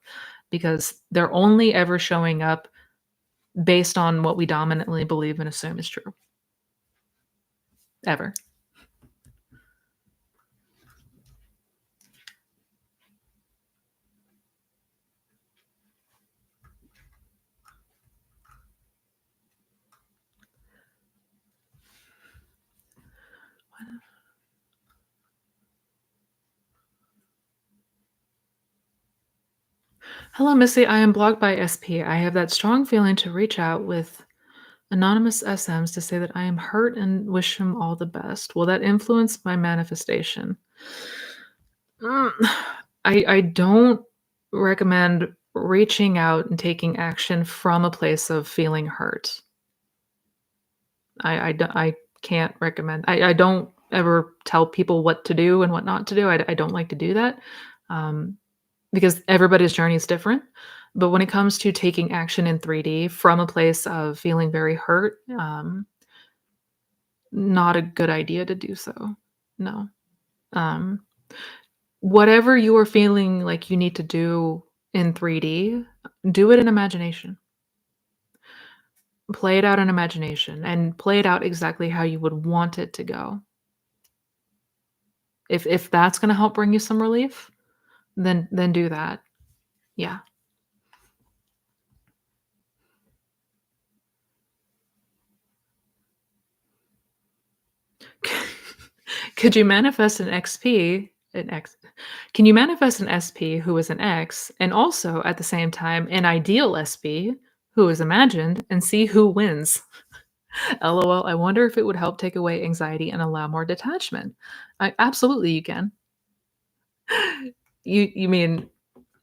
because they're only ever showing up based on what we dominantly believe and assume is true. Ever. Hello, Missy. I am blocked by SP. I have that strong feeling to reach out with anonymous SMs to say that I am hurt and wish him all the best. Will that influence my manifestation? Mm, I don't recommend reaching out and taking action from a place of feeling hurt. I can't recommend. I don't ever tell people what to do and what not to do. I don't like to do that. Um, because everybody's journey is different. But when it comes to taking action in 3D from a place of feeling very hurt, not a good idea to do so. No. Um, whatever you are feeling like you need to do in 3D, do it in imagination. Play it out in imagination and play it out exactly how you would want it to go. If that's going to help bring you some relief, then do that. Yeah. Could you manifest an XP an X Can you manifest an SP who is an X and also at the same time an ideal SP who is imagined and see who wins? LOL, I wonder if it would help take away anxiety and allow more detachment. I absolutely you can. You mean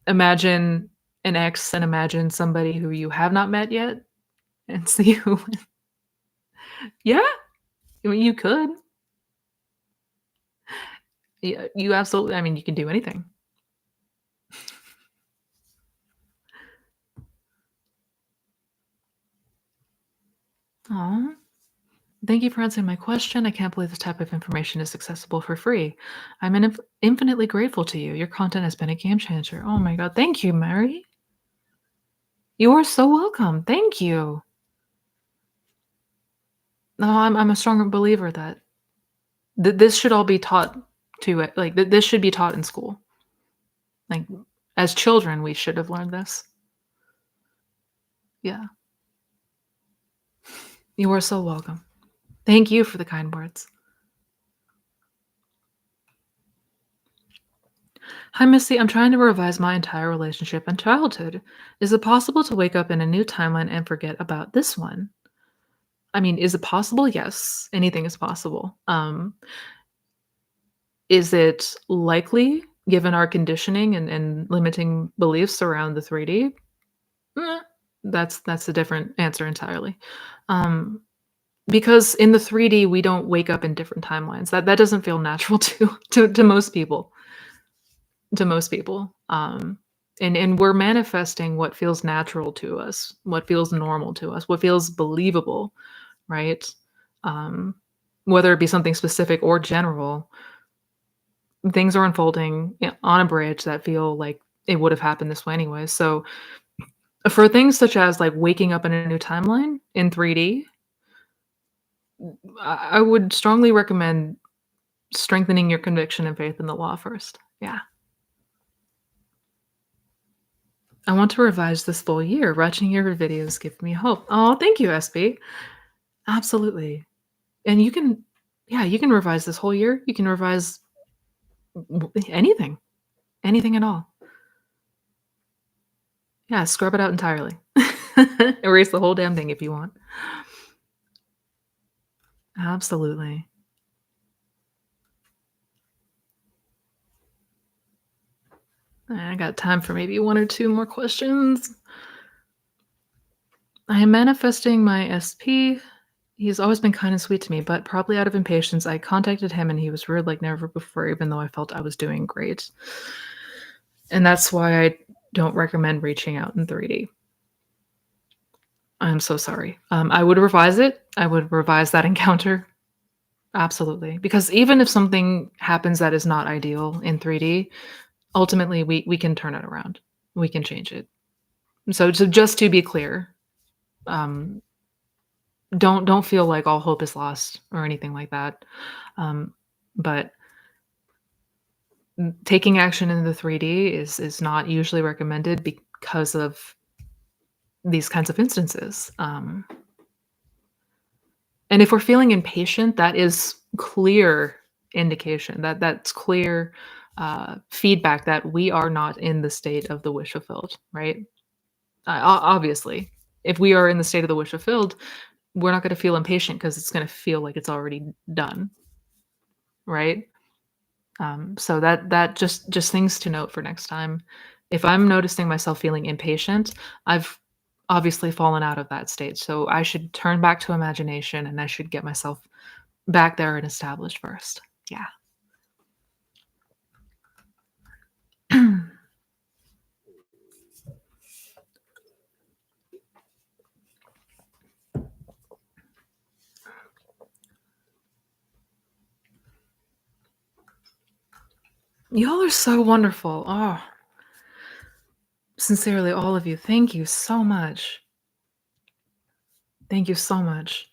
imagine an X and imagine somebody who you have not met yet and see who wins? Yeah, I mean you could. Yeah, you absolutely I mean you can do anything. Aw. Thank you for answering my question. I can't believe this type of information is accessible for free. I'm infinitely grateful to you. Your content has been a game changer. Oh my God. Thank you, Mary. You are so welcome. Thank you. No, I'm a stronger believer that this should all be taught to it. Like this should be taught in school. Like as children, we should have learned this. Yeah. You are so welcome. Thank you for the kind words. Hi, Missy. I'm trying to revise my entire relationship and childhood. Is it possible to wake up in a new timeline and forget about this one? I mean, is it possible? Yes, anything is possible. Is it likely given our conditioning and limiting beliefs around the 3D? Eh, that's a different answer entirely. Um, because in the 3D, we don't wake up in different timelines. That doesn't feel natural to most people. To most people. And we're manifesting what feels natural to us, what feels normal to us, what feels believable, right? Um, whether it be something specific or general, things are unfolding on a bridge that feel like it would have happened this way anyway. So for things such as like waking up in a new timeline in 3D, I would strongly recommend strengthening your conviction and faith in the law first. Yeah. I want to revise this full year. Watching your videos give me hope. Oh, thank you, SB. Absolutely. And you can, yeah, you can revise this whole year. You can revise anything, anything at all. Yeah, scrub it out entirely. Erase the whole damn thing if you want. Absolutely. I got time for maybe one or two more questions. I am manifesting my SP. He's always been kind and sweet to me, but probably out of impatience, I contacted him and he was rude like never before, even though I felt I was doing great. And that's why I don't recommend reaching out in 3D. I'm so sorry. I would revise it. I would revise that encounter. Absolutely. Because even if something happens that is not ideal in 3D, ultimately we can turn it around. We can change it. So just to be clear, um, don't feel like all hope is lost or anything like that. But taking action in the 3D is not usually recommended because of these kinds of instances. And if we're feeling impatient, that is clear indication that that's clear feedback that we are not in the state of the wish fulfilled, right? Obviously, if we are in the state of the wish fulfilled, we're not going to feel impatient because it's going to feel like it's already done, right? So that just things to note for next time. If I'm noticing myself feeling impatient, I've obviously fallen out of that state. So I should turn back to imagination and I should get myself back there and established first. Yeah. Y'all are so wonderful. Oh, sincerely, all of you. Thank you so much. Thank you so much.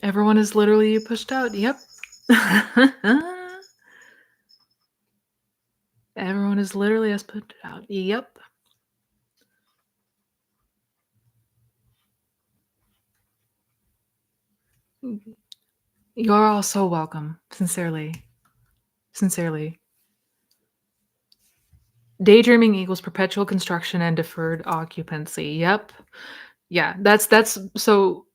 Everyone is literally pushed out. Yep. Everyone is literally as put out. Yep. You're all so welcome. Sincerely. Sincerely. Daydreaming equals perpetual construction and deferred occupancy. Yep. Yeah, that's so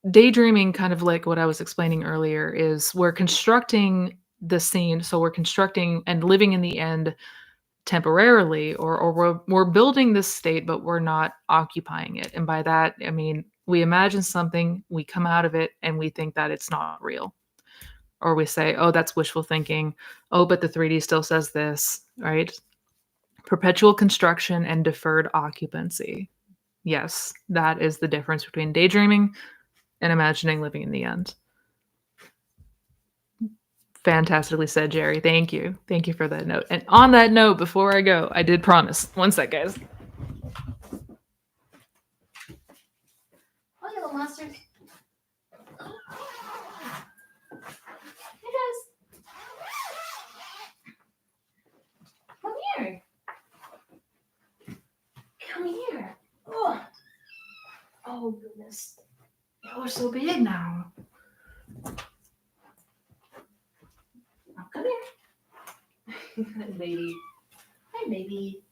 daydreaming, kind of like what I was explaining earlier, is we're constructing the scene, so we're constructing and living in the end temporarily, or we're building this state, but we're not occupying it. And by that, I mean, we imagine something, we come out of it, and we think that it's not real. Or we say, oh, that's wishful thinking. Oh, but the 3D still says this, right? Perpetual construction and deferred occupancy. Yes, that is the difference between daydreaming and imagining living in the end. Fantastically said, Jerry. Thank you. Thank you for that note. And on that note, before I go, I did promise. One sec, guys. Oh, little monster. Hey, guys. Come here. Come here. Oh, oh goodness. Y'all are so big now. Oh, come here. Hi, baby. Hi, baby.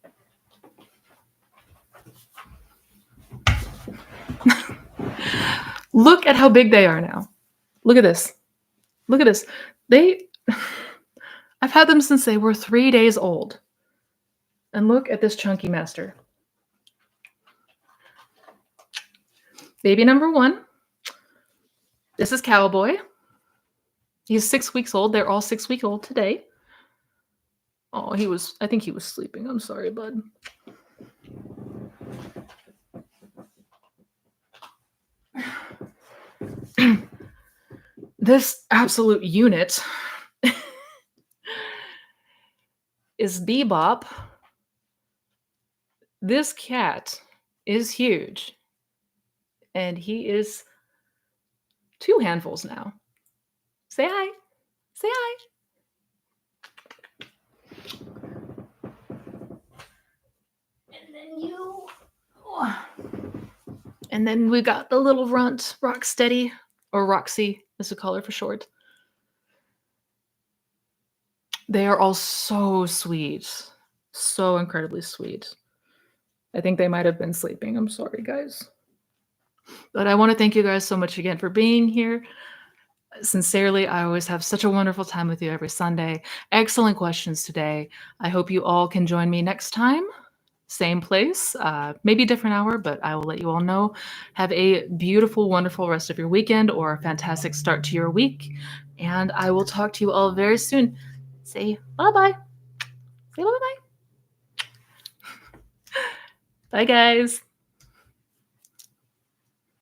Look at how big they are now. Look at this. Look at this. I've had them since they were 3 days old. And look at this chunky master. Baby number 1. This is Cowboy. He's 6 weeks old. They're all 6 weeks old today. Oh, I think he was sleeping. I'm sorry, bud. This absolute unit is Bebop. This cat is huge. And he is 2 handfuls now. Say hi. Say hi. And then you. Oh. And then we got the little runt, Rocksteady, or Roxy, as we call her for short. They are all so sweet. So incredibly sweet. I think they might have been sleeping. I'm sorry, guys. But I want to thank you guys so much again for being here. Sincerely, I always have such a wonderful time with you every Sunday. Excellent questions today. I hope you all can join me next time. Same place, maybe different hour, but I will let you all know. Have a beautiful, wonderful rest of your weekend or a fantastic start to your week. And I will talk to you all very soon. Say bye-bye. Say bye-bye. Bye, guys.